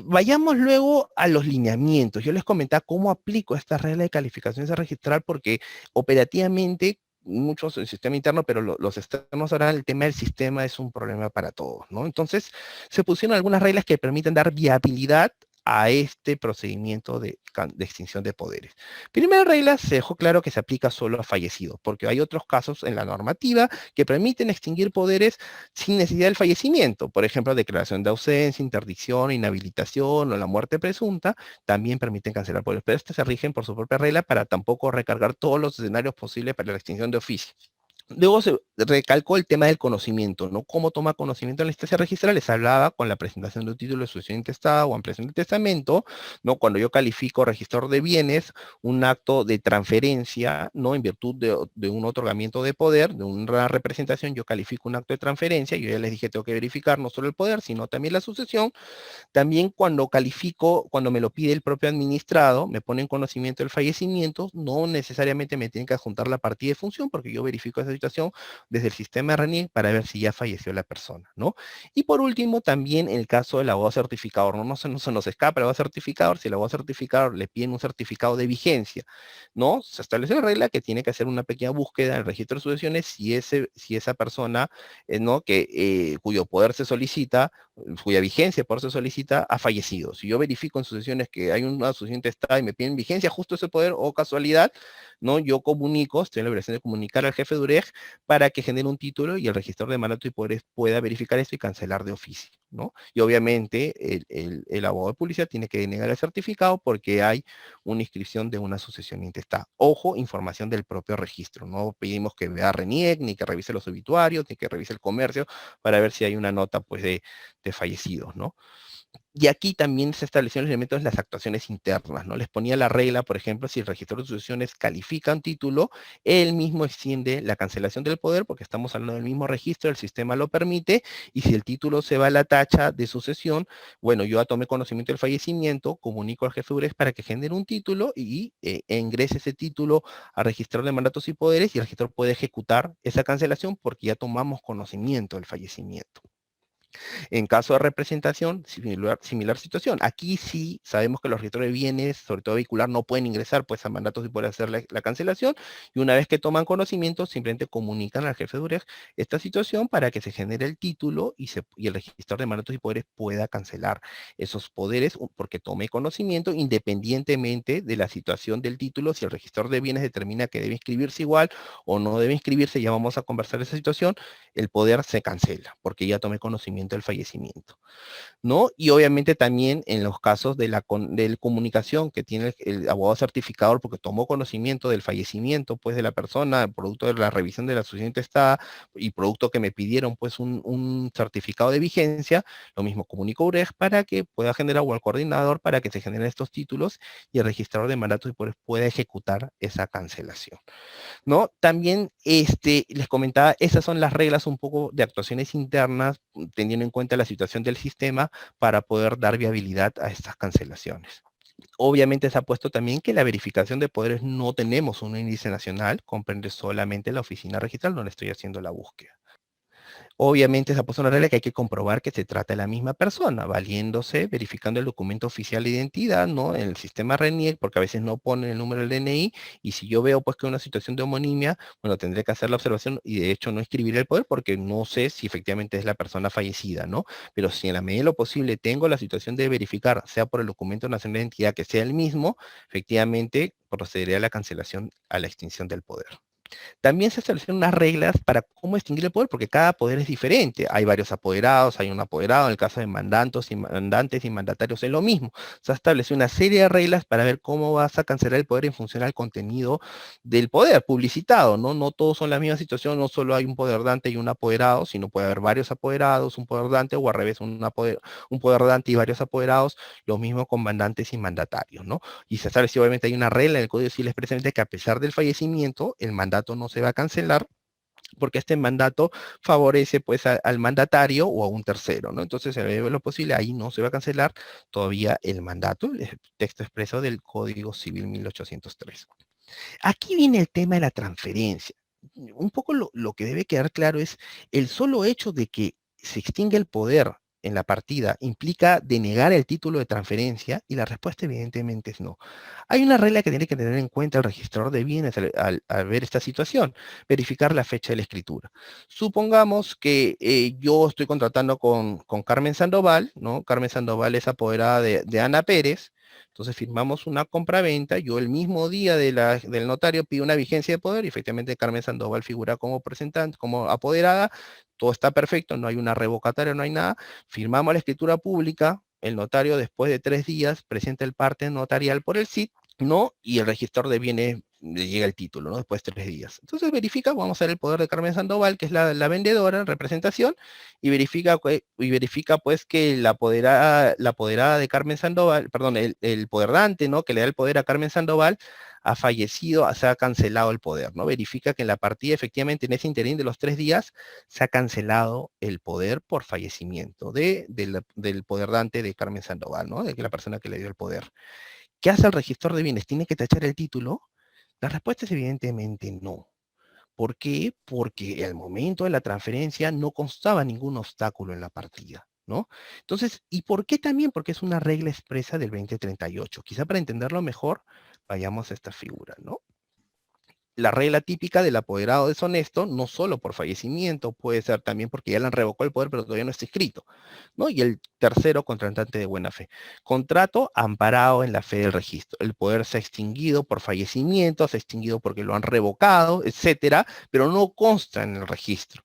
Vayamos luego a los lineamientos. Yo les comentaba cómo aplico esta regla de calificaciones a registrar porque operativamente muchos el sistema interno, pero los externos ahora el tema del sistema es un problema para todos, ¿no? Entonces se pusieron algunas reglas que permiten dar viabilidad a este procedimiento de extinción de poderes. Primera regla, se dejó claro que se aplica solo a fallecidos, porque hay otros casos en la normativa que permiten extinguir poderes sin necesidad del fallecimiento. Por ejemplo, declaración de ausencia, interdicción, inhabilitación o la muerte presunta, también permiten cancelar poderes, pero estos se rigen por su propia regla para tampoco recargar todos los escenarios posibles para la extinción de oficio. Luego se recalcó el tema del conocimiento, ¿no? ¿Cómo toma conocimiento en la instancia registral? Les hablaba con la presentación de un título de sucesión intestada o ampliación de testamento, ¿no? Cuando yo califico registrador de bienes, un acto de transferencia, ¿no? En virtud de un otorgamiento de poder, de una representación, yo califico un acto de transferencia, yo ya les dije, tengo que verificar no solo el poder, sino también la sucesión. También cuando califico, cuando me lo pide el propio administrado, me pone en conocimiento del fallecimiento, no necesariamente me tienen que adjuntar la partida de función, porque yo verifico esa situación desde el sistema RENIEC para ver si ya falleció la persona, ¿no? Y por último, también en el caso del abogado certificador, no se nos escapa el abogado certificador, si el abogado certificador le piden un certificado de vigencia, ¿no? Se establece la regla que tiene que hacer una pequeña búsqueda en el registro de sucesiones si esa persona, ¿no? Cuyo poder se solicita, cuya vigencia por se solicita, ha fallecido. Si yo verifico en sucesiones que hay una sucesión intestada y me piden vigencia justo ese poder o casualidad, ¿no? Yo comunico, estoy en la obligación de comunicar al jefe de UREG para que genere un título y el registrador de mandatos y poderes pueda verificar esto y cancelar de oficio, ¿no? Y obviamente el abogado de publicidad tiene que denegar el certificado porque hay una inscripción de una sucesión intestada. Ojo, información del propio registro. No pedimos que vea RENIEC, ni que revise los obituarios, ni que revise el comercio para ver si hay una nota pues de fallecidos, ¿no? Y aquí también se establecieron los elementos de las actuaciones internas, ¿no? Les ponía la regla, por ejemplo, si el registro de sucesiones califica un título, él mismo extiende la cancelación del poder, porque estamos hablando del mismo registro, el sistema lo permite, y si el título se va a la tacha de sucesión, bueno, yo ya tomé conocimiento del fallecimiento, comunico al jefe de URES para que genere un título y ingrese ese título a registrar de mandatos y poderes, y el registro puede ejecutar esa cancelación porque ya tomamos conocimiento del fallecimiento. En caso de representación, similar situación. Aquí sí sabemos que los registros de bienes, sobre todo vehicular, no pueden ingresar pues a mandatos y poder hacer la cancelación, y una vez que toman conocimiento, simplemente comunican al jefe de UREG esta situación para que se genere el título y el registrador de mandatos y poderes pueda cancelar esos poderes porque tome conocimiento independientemente de la situación del título. Si el registrador de bienes determina que debe inscribirse igual o no debe inscribirse, ya vamos a conversar esa situación, el poder se cancela porque ya tomé conocimiento del fallecimiento, ¿no? Y obviamente también en los casos de la comunicación que tiene el abogado certificador porque tomó conocimiento del fallecimiento pues de la persona, producto de la revisión de la sucesión intestada y producto que me pidieron pues un certificado de vigencia, lo mismo comunico a UREG para que pueda generar o al coordinador para que se generen estos títulos y el registrador de mandatos y poderes pueda ejecutar esa cancelación, ¿no? También les comentaba, esas son las reglas un poco de actuaciones internas, teniendo en cuenta la situación del sistema para poder dar viabilidad a estas cancelaciones. Obviamente se ha puesto también que la verificación de poderes no tenemos un índice nacional, comprende solamente la oficina registral donde estoy haciendo la búsqueda. Obviamente se ha puesto una regla que hay que comprobar que se trata de la misma persona, valiéndose, verificando el documento oficial de identidad, ¿no? En el sistema RENIEC, porque a veces no ponen el número del DNI, y si yo veo pues que una situación de homonimia, bueno, tendré que hacer la observación y de hecho no inscribir el poder porque no sé si efectivamente es la persona fallecida, ¿no? Pero si en la medida de lo posible tengo la situación de verificar, sea por el documento nacional de identidad que sea el mismo, efectivamente procederé a la cancelación, a la extinción del poder. También se establecieron unas reglas para cómo extinguir el poder, porque cada poder es diferente. Hay varios apoderados, hay un apoderado, en el caso de mandantes y mandatarios es lo mismo. Se ha establecido una serie de reglas para ver cómo vas a cancelar el poder en función al contenido del poder publicitado, ¿no? No todos son la misma situación, no solo hay un poder dante y un apoderado, sino puede haber varios apoderados, un poder dante o al revés, un poder dante y varios apoderados, lo mismo con mandantes y mandatarios, ¿no? Y se estableció, obviamente, hay una regla en el Código Civil expresamente que a pesar del fallecimiento, el mandato no se va a cancelar porque este mandato favorece pues al mandatario o a un tercero, ¿no? Entonces, en lo posible, ahí no se va a cancelar todavía el mandato, el texto expreso del Código Civil 1803. Aquí viene el tema de la transferencia. Un poco lo que debe quedar claro es el solo hecho de que se extingue el poder en la partida implica denegar el título de transferencia? Y la respuesta evidentemente es no. Hay una regla que tiene que tener en cuenta el registrador de bienes al ver esta situación: verificar la fecha de la escritura. Supongamos que yo estoy contratando con Carmen Sandoval, ¿no? Carmen Sandoval es apoderada de Ana Pérez. Entonces firmamos una compraventa, yo el mismo día del notario pido una vigencia de poder y efectivamente Carmen Sandoval figura como presentante, como apoderada, todo está perfecto, no hay una revocatoria, no hay nada, firmamos la escritura pública, el notario después de 3 días presenta el parte notarial por el CIT, ¿no? Y el registrador de bienes le llega el título, ¿no? Después de 3 días. Entonces verifica, vamos a ver el poder de Carmen Sandoval, que es la vendedora en representación, y verifica pues que la apoderada de Carmen Sandoval, perdón, el poderdante, ¿no? Que le da el poder a Carmen Sandoval, ha fallecido, se ha cancelado el poder, ¿no? Verifica que en la partida, efectivamente, en ese interín de los 3 días, se ha cancelado el poder por fallecimiento del poderdante de Carmen Sandoval, ¿no? De que la persona que le dio el poder. ¿Qué hace el registrador de bienes? ¿Tiene que tachar el título? La respuesta es evidentemente no. ¿Por qué? Porque al momento de la transferencia no constaba ningún obstáculo en la partida, ¿no? Entonces, ¿y por qué también? Porque es una regla expresa del 2038. Quizá para entenderlo mejor, vayamos a esta figura, ¿no? La regla típica del apoderado deshonesto, no solo por fallecimiento, puede ser también porque ya le han revocado el poder, pero todavía no está escrito, ¿no? Y el tercero, contratante de buena fe. Contrato amparado en la fe del registro. El poder se ha extinguido por fallecimiento, se ha extinguido porque lo han revocado, etcétera, pero no consta en el registro.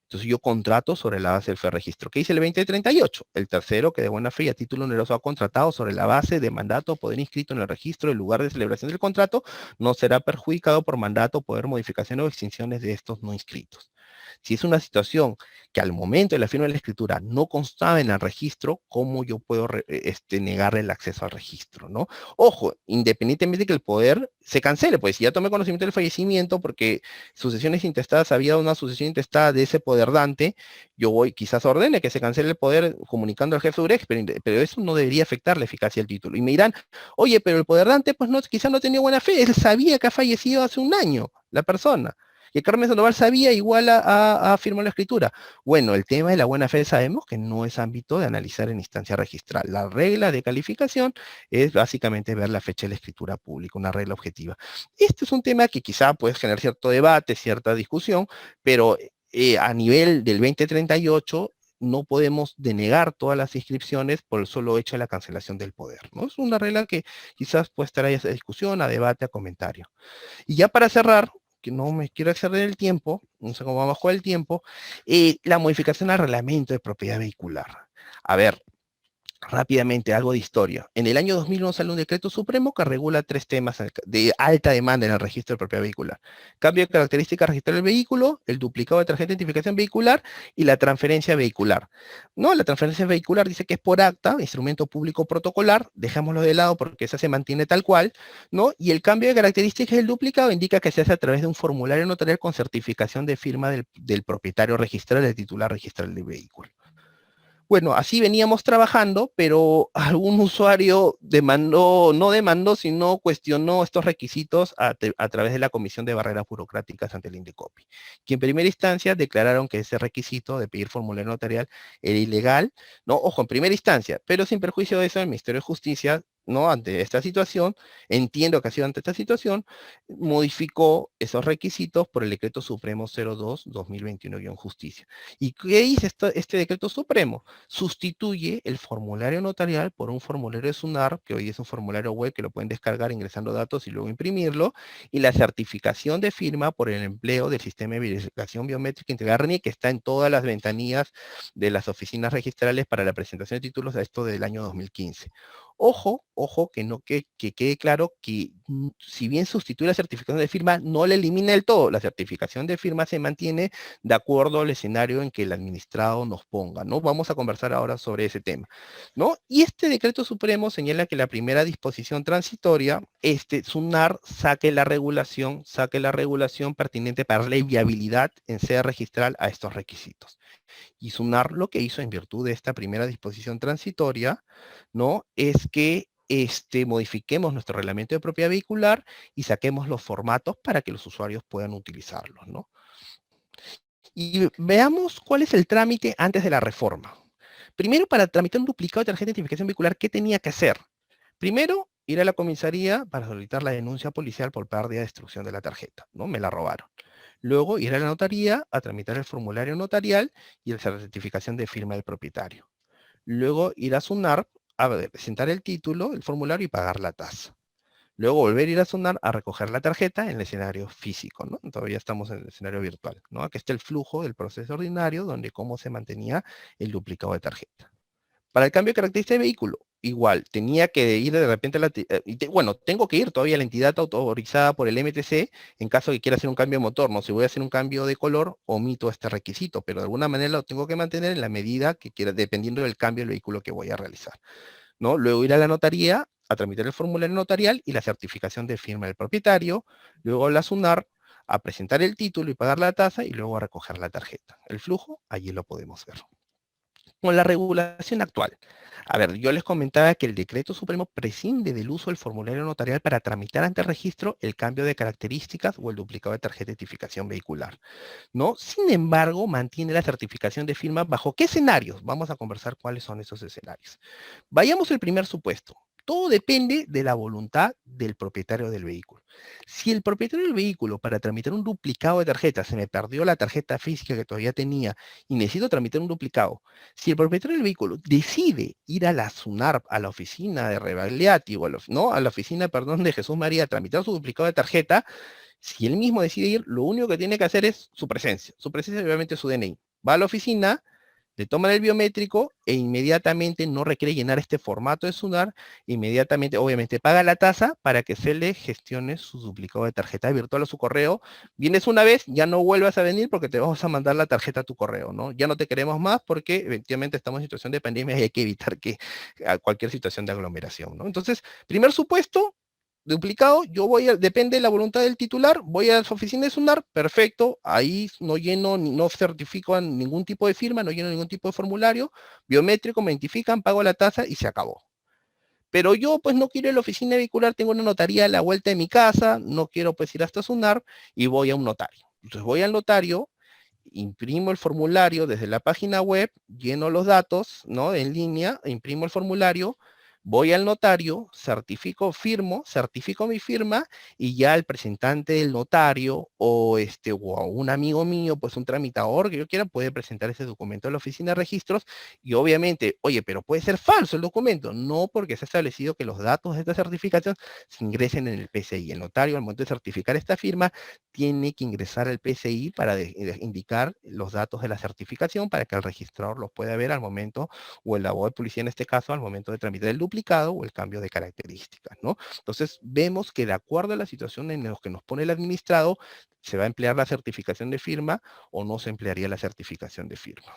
Entonces yo contrato sobre la base del fe registro. ¿Qué dice el 2038? El tercero, que de buena fe y a título oneroso ha contratado sobre la base de mandato o poder inscrito en el registro del lugar de celebración del contrato, no será perjudicado por mandato, poder, modificación o extinciones de estos no inscritos. Si es una situación que al momento de la firma de la escritura no constaba en el registro, ¿cómo yo puedo negarle el acceso al registro, ¿no? Ojo, independientemente de que el poder se cancele, pues si ya tomé conocimiento del fallecimiento porque sucesiones intestadas, había una sucesión intestada de ese poderdante, yo voy, quizás ordene que se cancele el poder comunicando al jefe de UREX, pero eso no debería afectar la eficacia del título. Y me dirán, oye, pero el poderdante pues no, quizás no tenía buena fe, él sabía que ha fallecido hace un año la persona. Y Carmen Sandoval sabía igual a firmar la escritura. Bueno, el tema de la buena fe sabemos que no es ámbito de analizar en instancia registral. La regla de calificación es básicamente ver la fecha de la escritura pública, una regla objetiva. Este es un tema que quizá puede generar cierto debate, cierta discusión, pero a nivel del 2038 no podemos denegar todas las inscripciones por el solo hecho de la cancelación del poder, ¿no? Es una regla que quizás puede estar ahí a discusión, a debate, a comentario. Y ya para cerrar, que no me quiero exceder el tiempo, no sé cómo va a bajar el tiempo, la modificación al reglamento de propiedad vehicular. A ver, rápidamente, algo de historia. En el año 2001 sale un decreto supremo que regula 3 temas de alta demanda en el registro de propiedad vehicular. Cambio de características registrar del vehículo, el duplicado de tarjeta de identificación vehicular y la transferencia vehicular. No, la transferencia vehicular dice que es por acta, instrumento público protocolar, dejémoslo de lado porque esa se mantiene tal cual, ¿no? Y el cambio de características del duplicado indica que se hace a través de un formulario notarial con certificación de firma del propietario registral, del titular registral del vehículo. Bueno, así veníamos trabajando, pero algún usuario no demandó, sino cuestionó estos requisitos a través de la Comisión de Barreras Burocráticas ante el INDECOPI, que en primera instancia declararon que ese requisito de pedir formulario notarial era ilegal, ¿no? Ojo, en primera instancia, pero sin perjuicio de eso, el Ministerio de Justicia, ¿no? Ante esta situación, entiendo que ha sido ante esta situación, modificó esos requisitos por el Decreto Supremo 02-2021-Justicia. ¿Y qué dice este Decreto Supremo? Sustituye el formulario notarial por un formulario de SUNAR, que hoy es un formulario web que lo pueden descargar ingresando datos y luego imprimirlo, y la certificación de firma por el empleo del sistema de verificación biométrica integral RNI, que está en todas las ventanillas de las oficinas registrales para la presentación de títulos a esto del año 2015. Ojo, que quede claro que si bien sustituye la certificación de firma, no la elimina del todo. La certificación de firma se mantiene de acuerdo al escenario en que el administrado nos ponga, ¿no? Vamos a conversar ahora sobre ese tema, ¿no? Y este decreto supremo señala que la primera disposición transitoria, SUNAR saque la regulación pertinente para darle viabilidad en sede registral a estos requisitos. Y SUNAR lo que hizo en virtud de esta primera disposición transitoria, ¿no? Es que modifiquemos nuestro reglamento de propiedad vehicular y saquemos los formatos para que los usuarios puedan utilizarlos, ¿no? Y veamos cuál es el trámite antes de la reforma. Primero, para tramitar un duplicado de tarjeta de identificación vehicular, ¿qué tenía que hacer? Primero, ir a la comisaría para solicitar la denuncia policial por pérdida de destrucción de la tarjeta, ¿no? Me la robaron. Luego, ir a la notaría a tramitar el formulario notarial y la certificación de firma del propietario. Luego, ir a SUNARP a presentar el título, el formulario y pagar la tasa. Luego volver a ir a SUNARP a recoger la tarjeta en el escenario físico, ¿no? Todavía estamos en el escenario virtual, ¿no? Aquí está el flujo del proceso ordinario, donde cómo se mantenía el duplicado de tarjeta. Para el cambio de característica de vehículo, igual, tenía que ir de repente a la... bueno, tengo que ir todavía a la entidad autorizada por el MTC en caso de que quiera hacer un cambio de motor, ¿no? Si voy a hacer un cambio de color, omito este requisito, pero de alguna manera lo tengo que mantener en la medida que quiera, dependiendo del cambio del vehículo que voy a realizar, ¿no? Luego ir a la notaría a tramitar el formulario notarial y la certificación de firma del propietario, luego a la SUNAR a presentar el título y pagar la tasa y luego a recoger la tarjeta. El flujo, allí lo podemos ver. Con la regulación actual. A ver, yo les comentaba que el Decreto Supremo prescinde del uso del formulario notarial para tramitar ante el registro el cambio de características o el duplicado de tarjeta de identificación vehicular, ¿no? Sin embargo, mantiene la certificación de firma bajo qué escenarios. Vamos a conversar cuáles son esos escenarios. Vayamos al primer supuesto. Todo depende de la voluntad del propietario del vehículo. Si el propietario del vehículo, para tramitar un duplicado de tarjeta, se me perdió la tarjeta física que todavía tenía y necesito tramitar un duplicado, si el propietario del vehículo decide ir a la SUNARP, a la oficina de Rebagliati, o a la oficina, perdón, de Jesús María, a tramitar su duplicado de tarjeta, si él mismo decide ir, lo único que tiene que hacer es su presencia obviamente su DNI. Va a la oficina, le toman el biométrico e inmediatamente no requiere llenar este formato de SUNAR, inmediatamente, obviamente, paga la tasa para que se le gestione su duplicado de tarjeta virtual a su correo. Vienes una vez, ya no vuelvas a venir porque te vamos a mandar la tarjeta a tu correo, ¿no? Ya no te queremos más porque efectivamente estamos en situación de pandemia y hay que evitar que cualquier situación de aglomeración, ¿no? Entonces, primer supuesto, duplicado, depende de la voluntad del titular, voy a su oficina de SUNAR, perfecto, ahí no lleno, no certifico ningún tipo de firma, no lleno ningún tipo de formulario, biométrico, me identifican, pago la tasa y se acabó. Pero yo pues no quiero ir a la oficina vehicular, tengo una notaría a la vuelta de mi casa, no quiero pues ir hasta SUNAR y voy a un notario. Entonces voy al notario, imprimo el formulario desde la página web, lleno los datos, ¿no? En línea, imprimo el formulario, voy al notario, certifico mi firma y ya el representante del notario o un amigo mío, pues un tramitador que yo quiera, puede presentar ese documento a la oficina de registros y obviamente, oye, pero puede ser falso el documento. No, porque se ha establecido que los datos de esta certificación se ingresen en el PCI. El notario, al momento de certificar esta firma, tiene que ingresar al PCI para indicar los datos de la certificación para que el registrador los pueda ver al momento, o el abogado de policía en este caso, al momento de tramitar el duplicado o el cambio de características, ¿no? Entonces, vemos que de acuerdo a la situación en la que nos pone el administrado, se va a emplear la certificación de firma o no se emplearía la certificación de firma.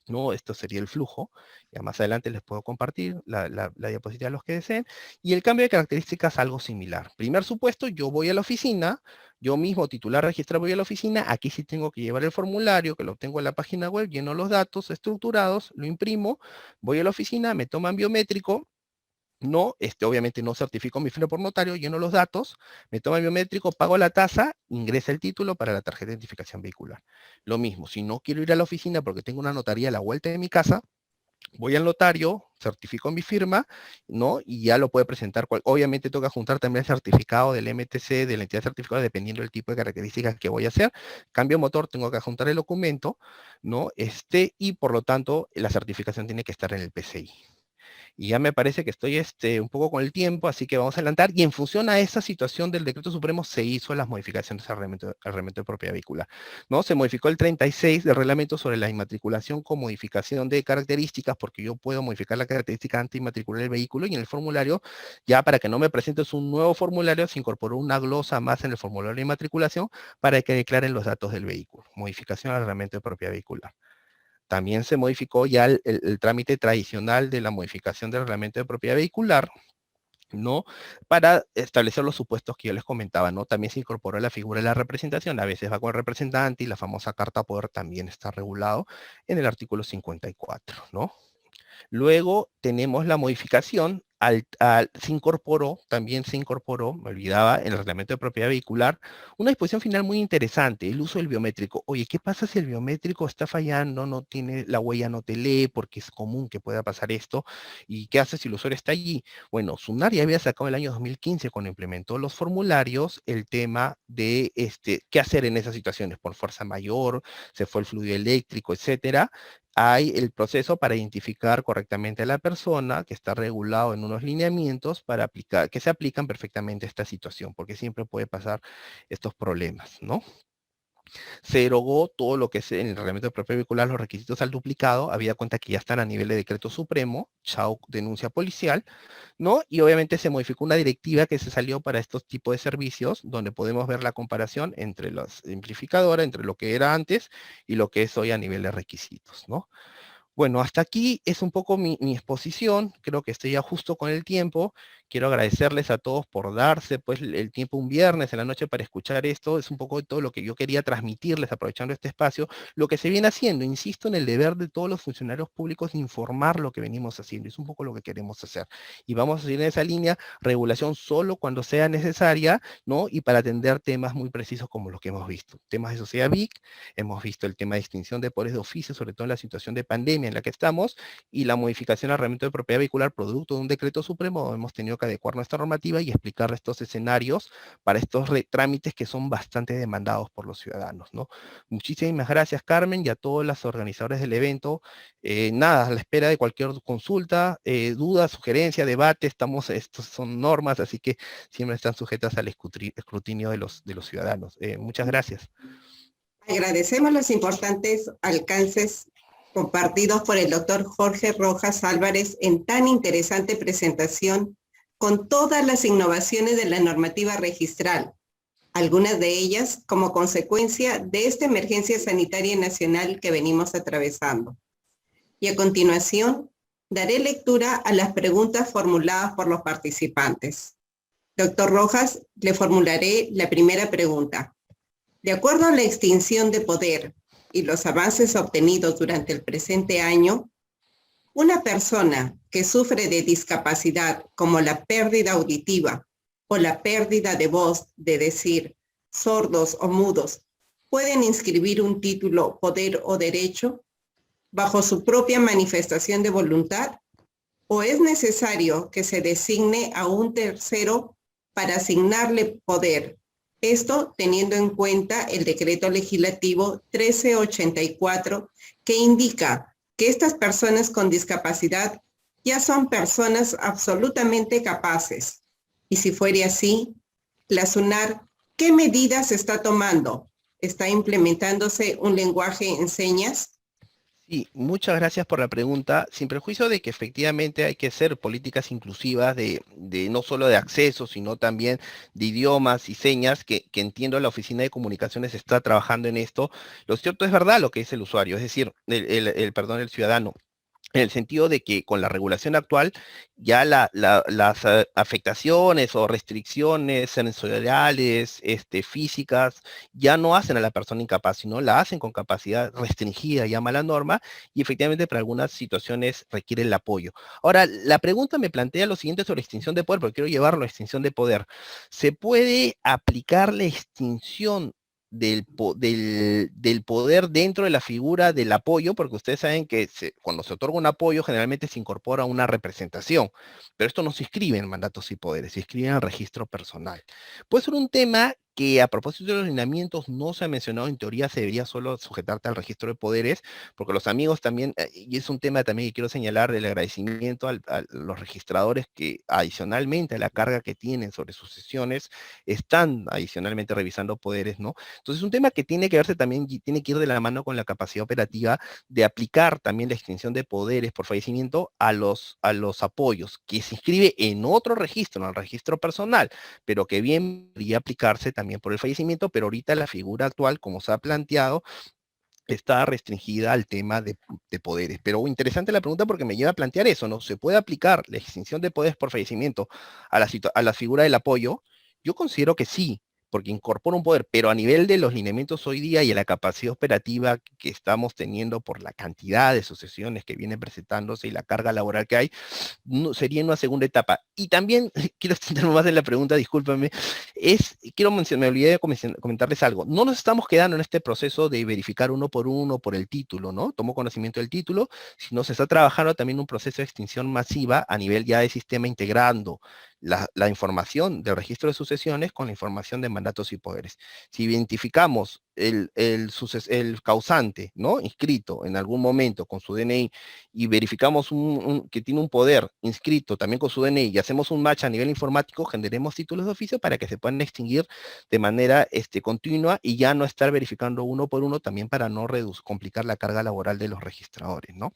¿No? Esto sería el flujo. Ya más adelante les puedo compartir la diapositiva a los que deseen. Y el cambio de características algo similar. Primer supuesto, yo voy a la oficina, yo mismo titular registrado voy a la oficina, aquí sí tengo que llevar el formulario, que lo tengo en la página web, lleno los datos estructurados, lo imprimo, voy a la oficina, me toman biométrico, no, obviamente no certifico mi firma por notario, lleno los datos, me toma el biométrico, pago la tasa, ingresa el título para la tarjeta de identificación vehicular. Lo mismo, si no quiero ir a la oficina porque tengo una notaría a la vuelta de mi casa, voy al notario, certifico mi firma, ¿no? Y ya lo puede presentar. Obviamente tengo que juntar también el certificado del MTC, de la entidad certificada, dependiendo del tipo de características que voy a hacer. Cambio motor, tengo que juntar el documento, ¿no? Y por lo tanto, la certificación tiene que estar en el PCI. Y ya me parece que estoy un poco con el tiempo, así que vamos a adelantar. Y en función a esa situación del Decreto Supremo se hizo las modificaciones al reglamento de propiedad vehicular, ¿no? Se modificó el 36 del reglamento sobre la inmatriculación con modificación de características, porque yo puedo modificar la característica antes de inmatricular el vehículo, y en el formulario, ya para que no me presentes un nuevo formulario, se incorporó una glosa más en el formulario de inmatriculación para que declaren los datos del vehículo. Modificación al reglamento de propiedad vehicular. También se modificó ya el trámite tradicional de la modificación del reglamento de propiedad vehicular, ¿no? Para establecer los supuestos que yo les comentaba, ¿no? También se incorporó la figura de la representación, a veces va con el representante, y la famosa carta poder también está regulado en el artículo 54, ¿no? Luego tenemos la modificación también se incorporó, me olvidaba, en el reglamento de propiedad vehicular, una disposición final muy interesante, el uso del biométrico. Oye, ¿qué pasa si el biométrico está fallando, no tiene, la huella no te lee, porque es común que pueda pasar esto? ¿Y qué hace si el usuario está allí? Bueno, SUNAR ya había sacado en el año 2015, cuando implementó los formularios, el tema de qué hacer en esas situaciones, por fuerza mayor, se fue el fluido eléctrico, etcétera. Hay el proceso para identificar correctamente a la persona, que está regulado en unos lineamientos para aplicar, que se aplican perfectamente a esta situación, porque siempre puede pasar estos problemas, ¿no? Se derogó todo lo que es en el reglamento de propiedad vehicular, los requisitos al duplicado, había cuenta que ya están a nivel de decreto supremo, chao denuncia policial, ¿no? Y obviamente se modificó una directiva que se salió para estos tipos de servicios, donde podemos ver la comparación entre la simplificadora, entre lo que era antes y lo que es hoy a nivel de requisitos, ¿no? Bueno, hasta aquí es un poco mi exposición, creo que estoy ya justo con el tiempo. Quiero agradecerles a todos por darse pues el tiempo un viernes en la noche para escuchar esto. Es un poco de todo lo que yo quería transmitirles aprovechando este espacio. Lo que se viene haciendo, insisto en el deber de todos los funcionarios públicos de informar lo que venimos haciendo. Es un poco lo que queremos hacer. Y vamos a seguir en esa línea, regulación solo cuando sea necesaria, ¿no? Y para atender temas muy precisos como los que hemos visto. Temas de sociedad BIC, hemos visto el tema de extinción de poderes de oficio, sobre todo en la situación de pandemia en la que estamos, y la modificación al reglamento de propiedad vehicular producto de un decreto supremo. Hemos tenido que adecuar nuestra normativa y explicar estos escenarios para estos trámites que son bastante demandados por los ciudadanos, ¿no? Muchísimas gracias, Carmen, y a todos los organizadores del evento. Nada, a la espera de cualquier consulta, duda, sugerencia, debate, estos son normas, así que siempre están sujetas al escrutinio de los ciudadanos. Muchas gracias. Agradecemos los importantes alcances compartidos por el doctor Jorge Rojas Álvarez en tan interesante presentación con todas las innovaciones de la normativa registral, algunas de ellas como consecuencia de esta emergencia sanitaria nacional que venimos atravesando. Y a continuación, daré lectura a las preguntas formuladas por los participantes. Doctor Rojas, le formularé la primera pregunta. De acuerdo a la extinción de poder y los avances obtenidos durante el presente año, una persona que sufre de discapacidad como la pérdida auditiva o la pérdida de voz, de decir, sordos o mudos, ¿pueden inscribir un título, poder o derecho bajo su propia manifestación de voluntad? ¿O es necesario que se designe a un tercero para asignarle poder? Esto teniendo en cuenta el decreto legislativo 1384 que indica que estas personas con discapacidad ya son personas absolutamente capaces. Y si fuera así, la SUNAR, ¿qué medidas está tomando? ¿Está implementándose un lenguaje en señas? Sí, muchas gracias por la pregunta. Sin perjuicio de que efectivamente hay que hacer políticas inclusivas de no solo de acceso, sino también de idiomas y señas, que entiendo la Oficina de Comunicaciones está trabajando en esto. Lo cierto es verdad lo que dice el usuario, es decir, el ciudadano. En el sentido de que con la regulación actual ya las afectaciones o restricciones sensoriales, físicas, ya no hacen a la persona incapaz, sino la hacen con capacidad restringida, llama la norma, y efectivamente para algunas situaciones requiere el apoyo. Ahora, la pregunta me plantea lo siguiente sobre extinción de poder, porque quiero llevarlo a extinción de poder. ¿Se puede aplicar la extinción del poder dentro de la figura del apoyo? Porque ustedes saben que cuando se otorga un apoyo generalmente se incorpora una representación, pero esto no se inscribe en mandatos y poderes, se inscribe en el registro personal. Puede ser un tema que a propósito de los lineamientos no se ha mencionado, en teoría se debería solo sujetarte al registro de poderes, porque los amigos también, y es un tema también que quiero señalar, del agradecimiento a los registradores que adicionalmente a la carga que tienen sobre sus sesiones, están adicionalmente revisando poderes, ¿no? Entonces es un tema que tiene que verse también, y tiene que ir de la mano con la capacidad operativa de aplicar también la extinción de poderes por fallecimiento a los apoyos, que se inscribe en otro registro, en el registro personal, pero que bien podría aplicarse también por el fallecimiento, pero ahorita la figura actual, como se ha planteado, está restringida al tema de poderes. Pero interesante la pregunta porque me lleva a plantear eso, ¿no? ¿Se puede aplicar la extinción de poderes por fallecimiento a la figura del apoyo? Yo considero que sí, porque incorpora un poder, pero a nivel de los lineamientos hoy día y a la capacidad operativa que estamos teniendo por la cantidad de sucesiones que vienen presentándose y la carga laboral que hay, no, sería en una segunda etapa. Y también, quiero extenderme más en la pregunta, discúlpame, quiero mencionar, me olvidé de comentarles algo. No nos estamos quedando en este proceso de verificar uno por el título, ¿no? Tomo conocimiento del título, sino se está trabajando también un proceso de extinción masiva a nivel ya de sistema, integrando la información del registro de sucesiones con la información de mandatos y poderes. Si identificamos el causante, ¿no?, inscrito en algún momento con su DNI y verificamos que tiene un poder inscrito también con su DNI y hacemos un match a nivel informático, generemos títulos de oficio para que se puedan extinguir de manera continua y ya no estar verificando uno por uno, también para no complicar la carga laboral de los registradores, ¿no?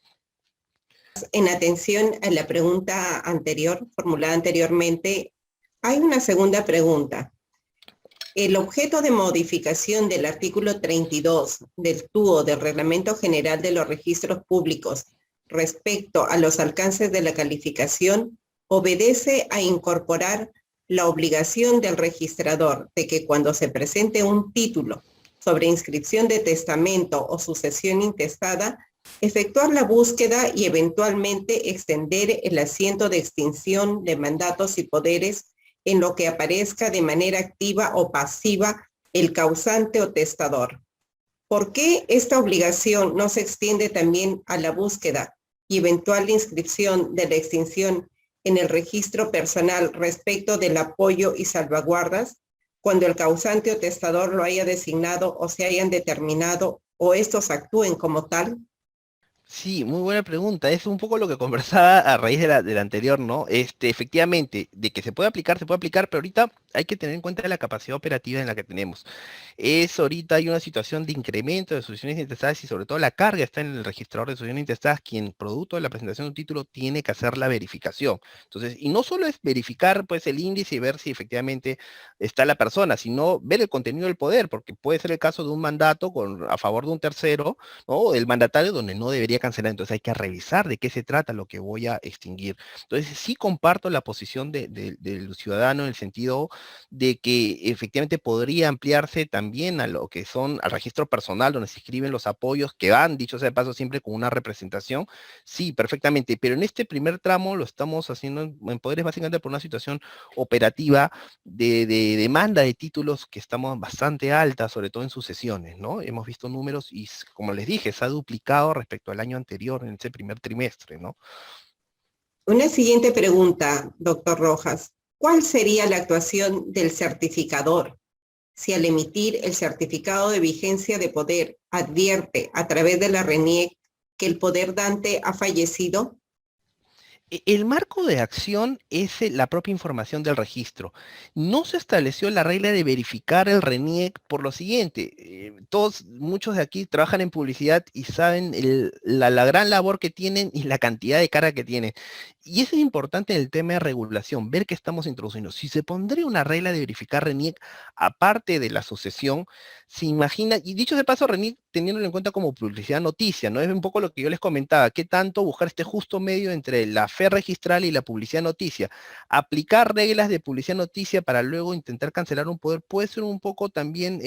En atención a la pregunta anterior, formulada anteriormente, hay una segunda pregunta. El objeto de modificación del artículo 32 del TUO del Reglamento General de los Registros Públicos respecto a los alcances de la calificación obedece a incorporar la obligación del registrador de que cuando se presente un título sobre inscripción de testamento o sucesión intestada, efectuar la búsqueda y eventualmente extender el asiento de extinción de mandatos y poderes en lo que aparezca de manera activa o pasiva el causante o testador. ¿Por qué esta obligación no se extiende también a la búsqueda y eventual inscripción de la extinción en el registro personal respecto del apoyo y salvaguardas, cuando el causante o testador lo haya designado o se hayan determinado o estos actúen como tal? Sí, muy buena pregunta. Es un poco lo que conversaba a raíz de la anterior, ¿no? Efectivamente, de que se puede aplicar, pero ahorita hay que tener en cuenta la capacidad operativa en la que tenemos. Ahorita hay una situación de incremento de sucesiones intestadas y sobre todo la carga está en el registrador de sucesiones intestadas, quien producto de la presentación de un título tiene que hacer la verificación. Entonces, y no solo es verificar pues el índice y ver si efectivamente está la persona, sino ver el contenido del poder, porque puede ser el caso de un mandato a favor de un tercero, ¿no?, el mandatario, donde no debería cancelar. Entonces hay que revisar de qué se trata lo que voy a extinguir. Entonces sí comparto la posición del ciudadano en el sentido de que efectivamente podría ampliarse también a lo que son, al registro personal, donde se escriben los apoyos, que van, dicho sea de paso, siempre con una representación. Sí, perfectamente, pero en este primer tramo lo estamos haciendo en poderes básicamente por una situación operativa de demanda de títulos que estamos bastante alta, sobre todo en sucesiones, ¿no? Hemos visto números y, como les dije, se ha duplicado respecto al año anterior, en ese primer trimestre, ¿no? Una siguiente pregunta, doctor Rojas. ¿Cuál sería la actuación del certificador si al emitir el certificado de vigencia de poder advierte a través de la RENIEC que el poder dante ha fallecido? El marco de acción es la propia información del registro. No se estableció la regla de verificar el RENIEC por lo siguiente. Muchos de aquí trabajan en publicidad y saben la gran labor que tienen y la cantidad de carga que tienen. Y eso es importante en el tema de regulación, ver qué estamos introduciendo. Si se pondría una regla de verificar RENIEC aparte de la sucesión, se imagina, y dicho de paso, RENIEC teniéndolo en cuenta como publicidad noticia, ¿no? Es un poco lo que yo les comentaba, qué tanto buscar este justo medio entre la fe registral y la publicidad noticia. Aplicar reglas de publicidad noticia para luego intentar cancelar un poder puede ser un poco también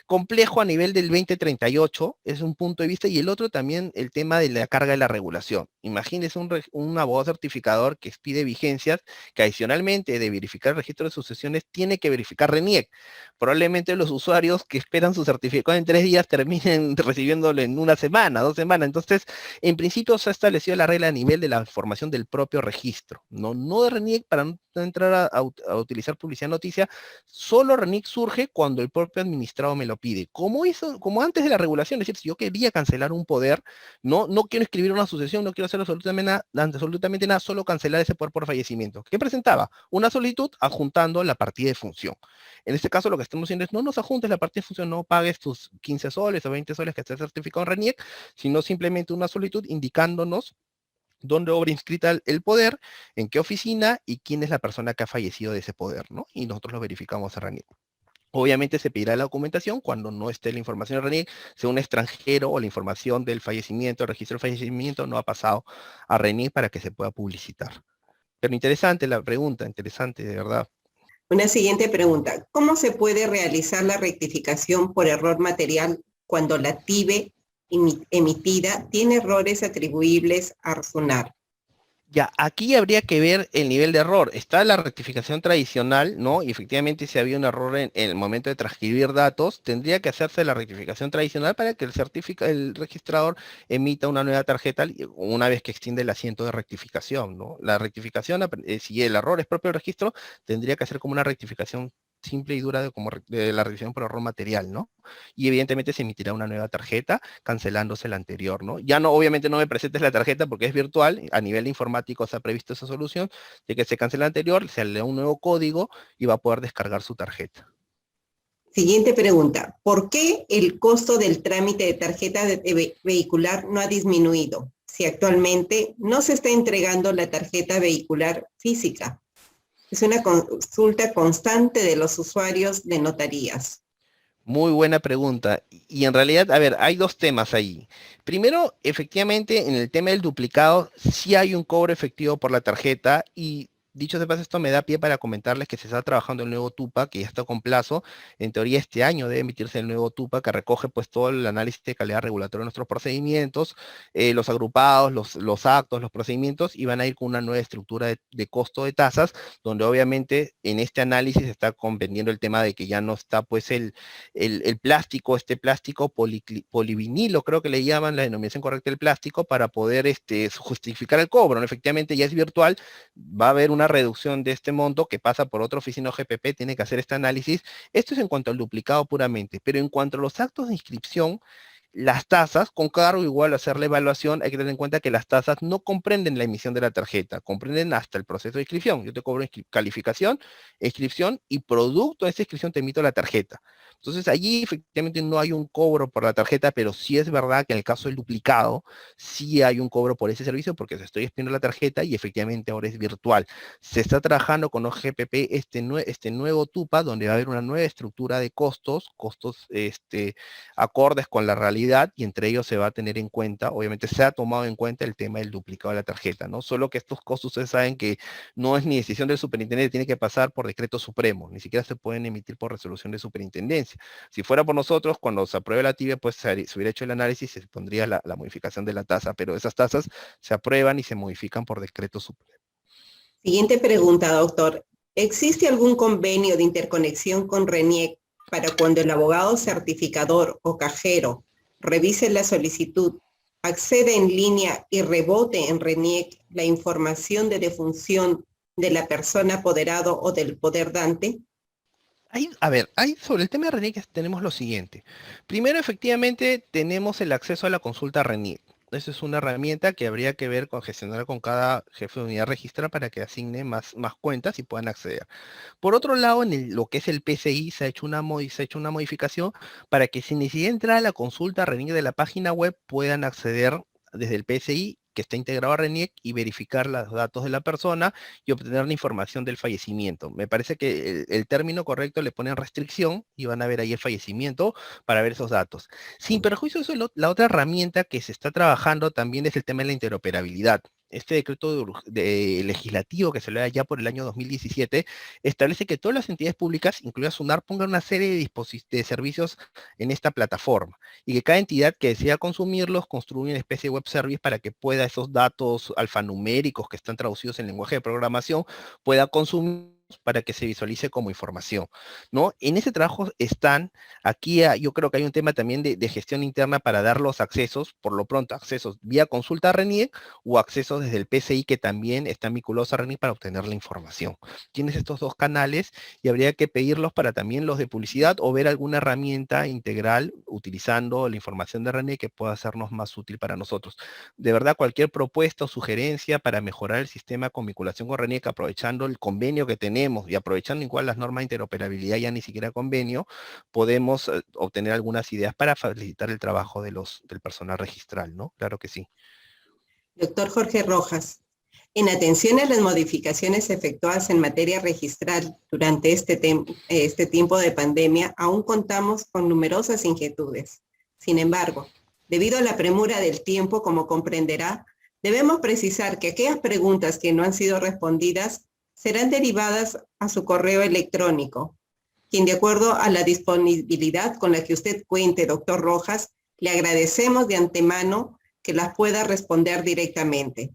complejo a nivel del 2038, es un punto de vista, y el otro también el tema de la carga de la regulación. Imagínense un abogado certificador que expide vigencias, que adicionalmente de verificar el registro de sucesiones tiene que verificar RENIEC. Probablemente los usuarios que esperan su certificado en 3 días terminen recibiéndolo en 1 semana, 2 semanas. Entonces, en principio se ha establecido la regla a nivel de la información del propio registro, no de RENIEC, para no entrar a utilizar publicidad noticia. Solo RENIEC surge cuando el propio administrado me lo pide. Como antes de la regulación, es decir, si yo quería cancelar un poder, no quiero escribir una sucesión, no quiero hacer absolutamente nada, solo cancelar ese poder por fallecimiento. ¿Qué presentaba? Una solicitud adjuntando la partida de función. En este caso lo que estamos haciendo es no nos adjuntes la partida de función, no pagues tus 15 soles o 20 soles que esté certificado en RENIEC, sino simplemente una solicitud indicándonos dónde obra inscrita el poder, en qué oficina y quién es la persona que ha fallecido de ese poder, ¿no? Y nosotros lo verificamos en RENIEC. Obviamente se pedirá la documentación cuando no esté la información en RENIEC, sea un extranjero o la información del fallecimiento, el registro del fallecimiento no ha pasado a RENIEC para que se pueda publicitar. Pero interesante la pregunta, interesante, de verdad. Una siguiente pregunta. ¿Cómo se puede realizar la rectificación por error material cuando la TIBE emitida tiene errores atribuibles a SUNAR? Ya, aquí habría que ver el nivel de error. Está la rectificación tradicional, ¿no? Y efectivamente si había un error en el momento de transcribir datos, tendría que hacerse la rectificación tradicional para que el registrador emita una nueva tarjeta una vez que extiende el asiento de rectificación, ¿no? La rectificación, si el error es propio del registro, tendría que hacer como una rectificación simple y dura de la revisión por error material, ¿no? Y evidentemente se emitirá una nueva tarjeta cancelándose la anterior, ¿no? Ya no, obviamente no me presentes la tarjeta porque es virtual, a nivel informático se ha previsto esa solución, de que se cancela la anterior, se le da un nuevo código y va a poder descargar su tarjeta. Siguiente pregunta. ¿Por qué el costo del trámite de tarjeta vehicular no ha disminuido si actualmente no se está entregando la tarjeta vehicular física? Es una consulta constante de los usuarios de notarías. Muy buena pregunta. Y en realidad, a ver, hay dos temas ahí. Primero, efectivamente, en el tema del duplicado, sí hay un cobro efectivo por la tarjeta y dicho de paso, esto me da pie para comentarles que se está trabajando el nuevo TUPA, que ya está con plazo. En teoría, este año debe emitirse el nuevo TUPA, que recoge pues todo el análisis de calidad regulatoria de nuestros procedimientos, los agrupados, los actos, los procedimientos, y van a ir con una nueva estructura de costo de tasas, donde obviamente en este análisis se está comprendiendo el tema de que ya no está pues el plástico, este plástico polivinilo, creo que le llaman la denominación correcta del plástico, para poder justificar el cobro, ¿no? Efectivamente ya es virtual, va a haber una reducción de este monto que pasa por otra oficina o GPP, tiene que hacer este análisis. Esto es en cuanto al duplicado puramente, pero en cuanto a los actos de inscripción, las tasas, con cargo igual a hacer la evaluación, hay que tener en cuenta que las tasas no comprenden la emisión de la tarjeta, comprenden hasta el proceso de inscripción. Yo te cobro calificación, inscripción y producto de esa inscripción te emito la tarjeta. Entonces allí efectivamente no hay un cobro por la tarjeta, pero sí es verdad que en el caso del duplicado, sí hay un cobro por ese servicio porque se estoy expidiendo la tarjeta y efectivamente ahora es virtual. Se está trabajando con OGPP este nuevo TUPA, donde va a haber una nueva estructura de costos acordes con la realidad, y entre ellos se va a tener en cuenta, obviamente se ha tomado en cuenta el tema del duplicado de la tarjeta, ¿no? Solo que estos costos ustedes saben que no es ni decisión del superintendente, tiene que pasar por decreto supremo, ni siquiera se pueden emitir por resolución de superintendencia. Si fuera por nosotros, cuando se apruebe la tibia, pues se hubiera hecho el análisis, se pondría la modificación de la tasa, pero esas tasas se aprueban y se modifican por decreto supremo. Siguiente pregunta, doctor. ¿Existe algún convenio de interconexión con RENIEC para cuando el abogado certificador o cajero revise la solicitud, accede en línea y rebote en RENIEC la información de defunción de la persona apoderado o del poder dante? Sobre el tema de RENIEC tenemos lo siguiente. Primero, efectivamente, tenemos el acceso a la consulta RENIEC. Esa es una herramienta que habría que ver gestionar con cada jefe de unidad registrada para que asigne más cuentas y puedan acceder. Por otro lado, en lo que es el PCI se ha hecho una modificación para que sin necesidad de entrar a la consulta RENIEC de la página web puedan acceder desde el PCI, que está integrado a RENIEC, y verificar los datos de la persona y obtener la información del fallecimiento. Me parece que el término correcto le ponen restricción y van a ver ahí el fallecimiento para ver esos datos. Sin perjuicio de eso, la otra herramienta que se está trabajando también es el tema de la interoperabilidad. Este decreto legislativo que se le da ya por el año 2017 establece que todas las entidades públicas, incluida SUNAR, pongan una serie de servicios en esta plataforma, y que cada entidad que desea consumirlos construya una especie de web service para que pueda esos datos alfanuméricos que están traducidos en lenguaje de programación, pueda consumir para que se visualice como información, ¿no? En ese trabajo están, aquí yo creo que hay un tema también de gestión interna para dar los accesos, por lo pronto accesos vía consulta a RENIEC o accesos desde el PCI, que también están vinculados a RENIEC para obtener la información. Tienes estos dos canales y habría que pedirlos para también los de publicidad o ver alguna herramienta integral utilizando la información de RENIEC que pueda hacernos más útil para nosotros. De verdad, cualquier propuesta o sugerencia para mejorar el sistema con vinculación con RENIEC, aprovechando el convenio que tenemos y aprovechando igual las normas de interoperabilidad, ya ni siquiera convenio, podemos obtener algunas ideas para facilitar el trabajo del personal registral, ¿no? Claro que sí. Doctor Jorge Rojas, en atención a las modificaciones efectuadas en materia registral durante este tiempo de pandemia, aún contamos con numerosas inquietudes. Sin embargo, debido a la premura del tiempo, como comprenderá, debemos precisar que aquellas preguntas que no han sido respondidas serán derivadas a su correo electrónico, quien de acuerdo a la disponibilidad con la que usted cuente, doctor Rojas, le agradecemos de antemano que las pueda responder directamente.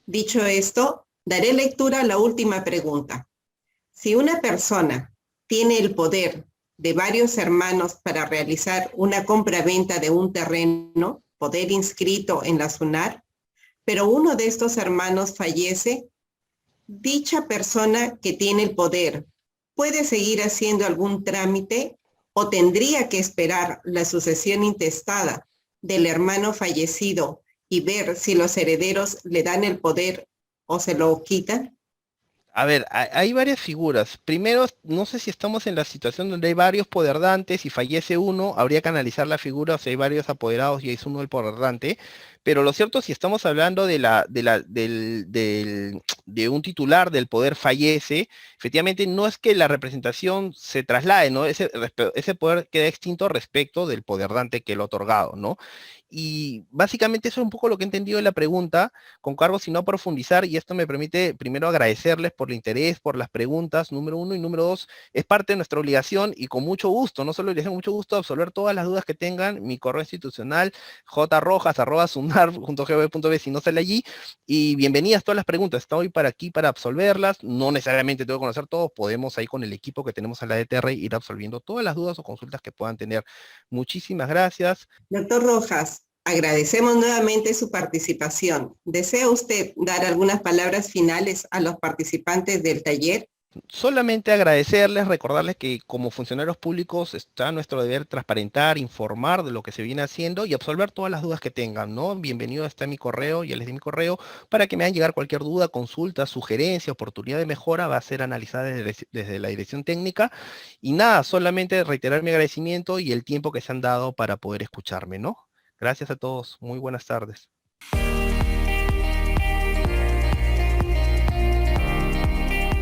Dicho esto, daré lectura a la última pregunta. Si una persona tiene el poder de varios hermanos para realizar una compra-venta de un terreno, poder inscrito en la SUNAT, pero uno de estos hermanos fallece, dicha persona que tiene el poder, ¿puede seguir haciendo algún trámite o tendría que esperar la sucesión intestada del hermano fallecido y ver si los herederos le dan el poder o se lo quitan? A ver, hay varias figuras. Primero, no sé si estamos en la situación donde hay varios poderdantes y fallece uno, habría que analizar la figura, o si hay varios apoderados y es uno el poderdante, pero lo cierto, si estamos hablando de un titular del poder fallece, efectivamente no es que la representación se traslade, ¿no? Ese poder queda extinto respecto del poderdante que lo ha otorgado, ¿no? Y básicamente eso es un poco lo que he entendido de la pregunta, con cargo si no profundizar, y esto me permite primero agradecerles por el interés, por las preguntas, número uno, y número dos, es parte de nuestra obligación y con mucho gusto, no solo obligación, mucho gusto absolver todas las dudas que tengan, mi correo institucional, jrojas@sunar.gov.b, si no sale allí, y bienvenidas todas las preguntas, estoy para aquí para absolverlas, no necesariamente tengo que conocer todos, podemos ahí con el equipo que tenemos en la DTR ir absolviendo todas las dudas o consultas que puedan tener. Muchísimas gracias. Doctor Rojas, agradecemos nuevamente su participación. ¿Desea usted dar algunas palabras finales a los participantes del taller? Solamente agradecerles, recordarles que como funcionarios públicos está nuestro deber transparentar, informar de lo que se viene haciendo y absolver todas las dudas que tengan, ¿no? Bienvenido está mi correo, ya les di mi correo, para que me hagan llegar cualquier duda, consulta, sugerencia, oportunidad de mejora, va a ser analizada desde la dirección técnica. Y nada, solamente reiterar mi agradecimiento y el tiempo que se han dado para poder escucharme, ¿no? Gracias a todos, muy buenas tardes.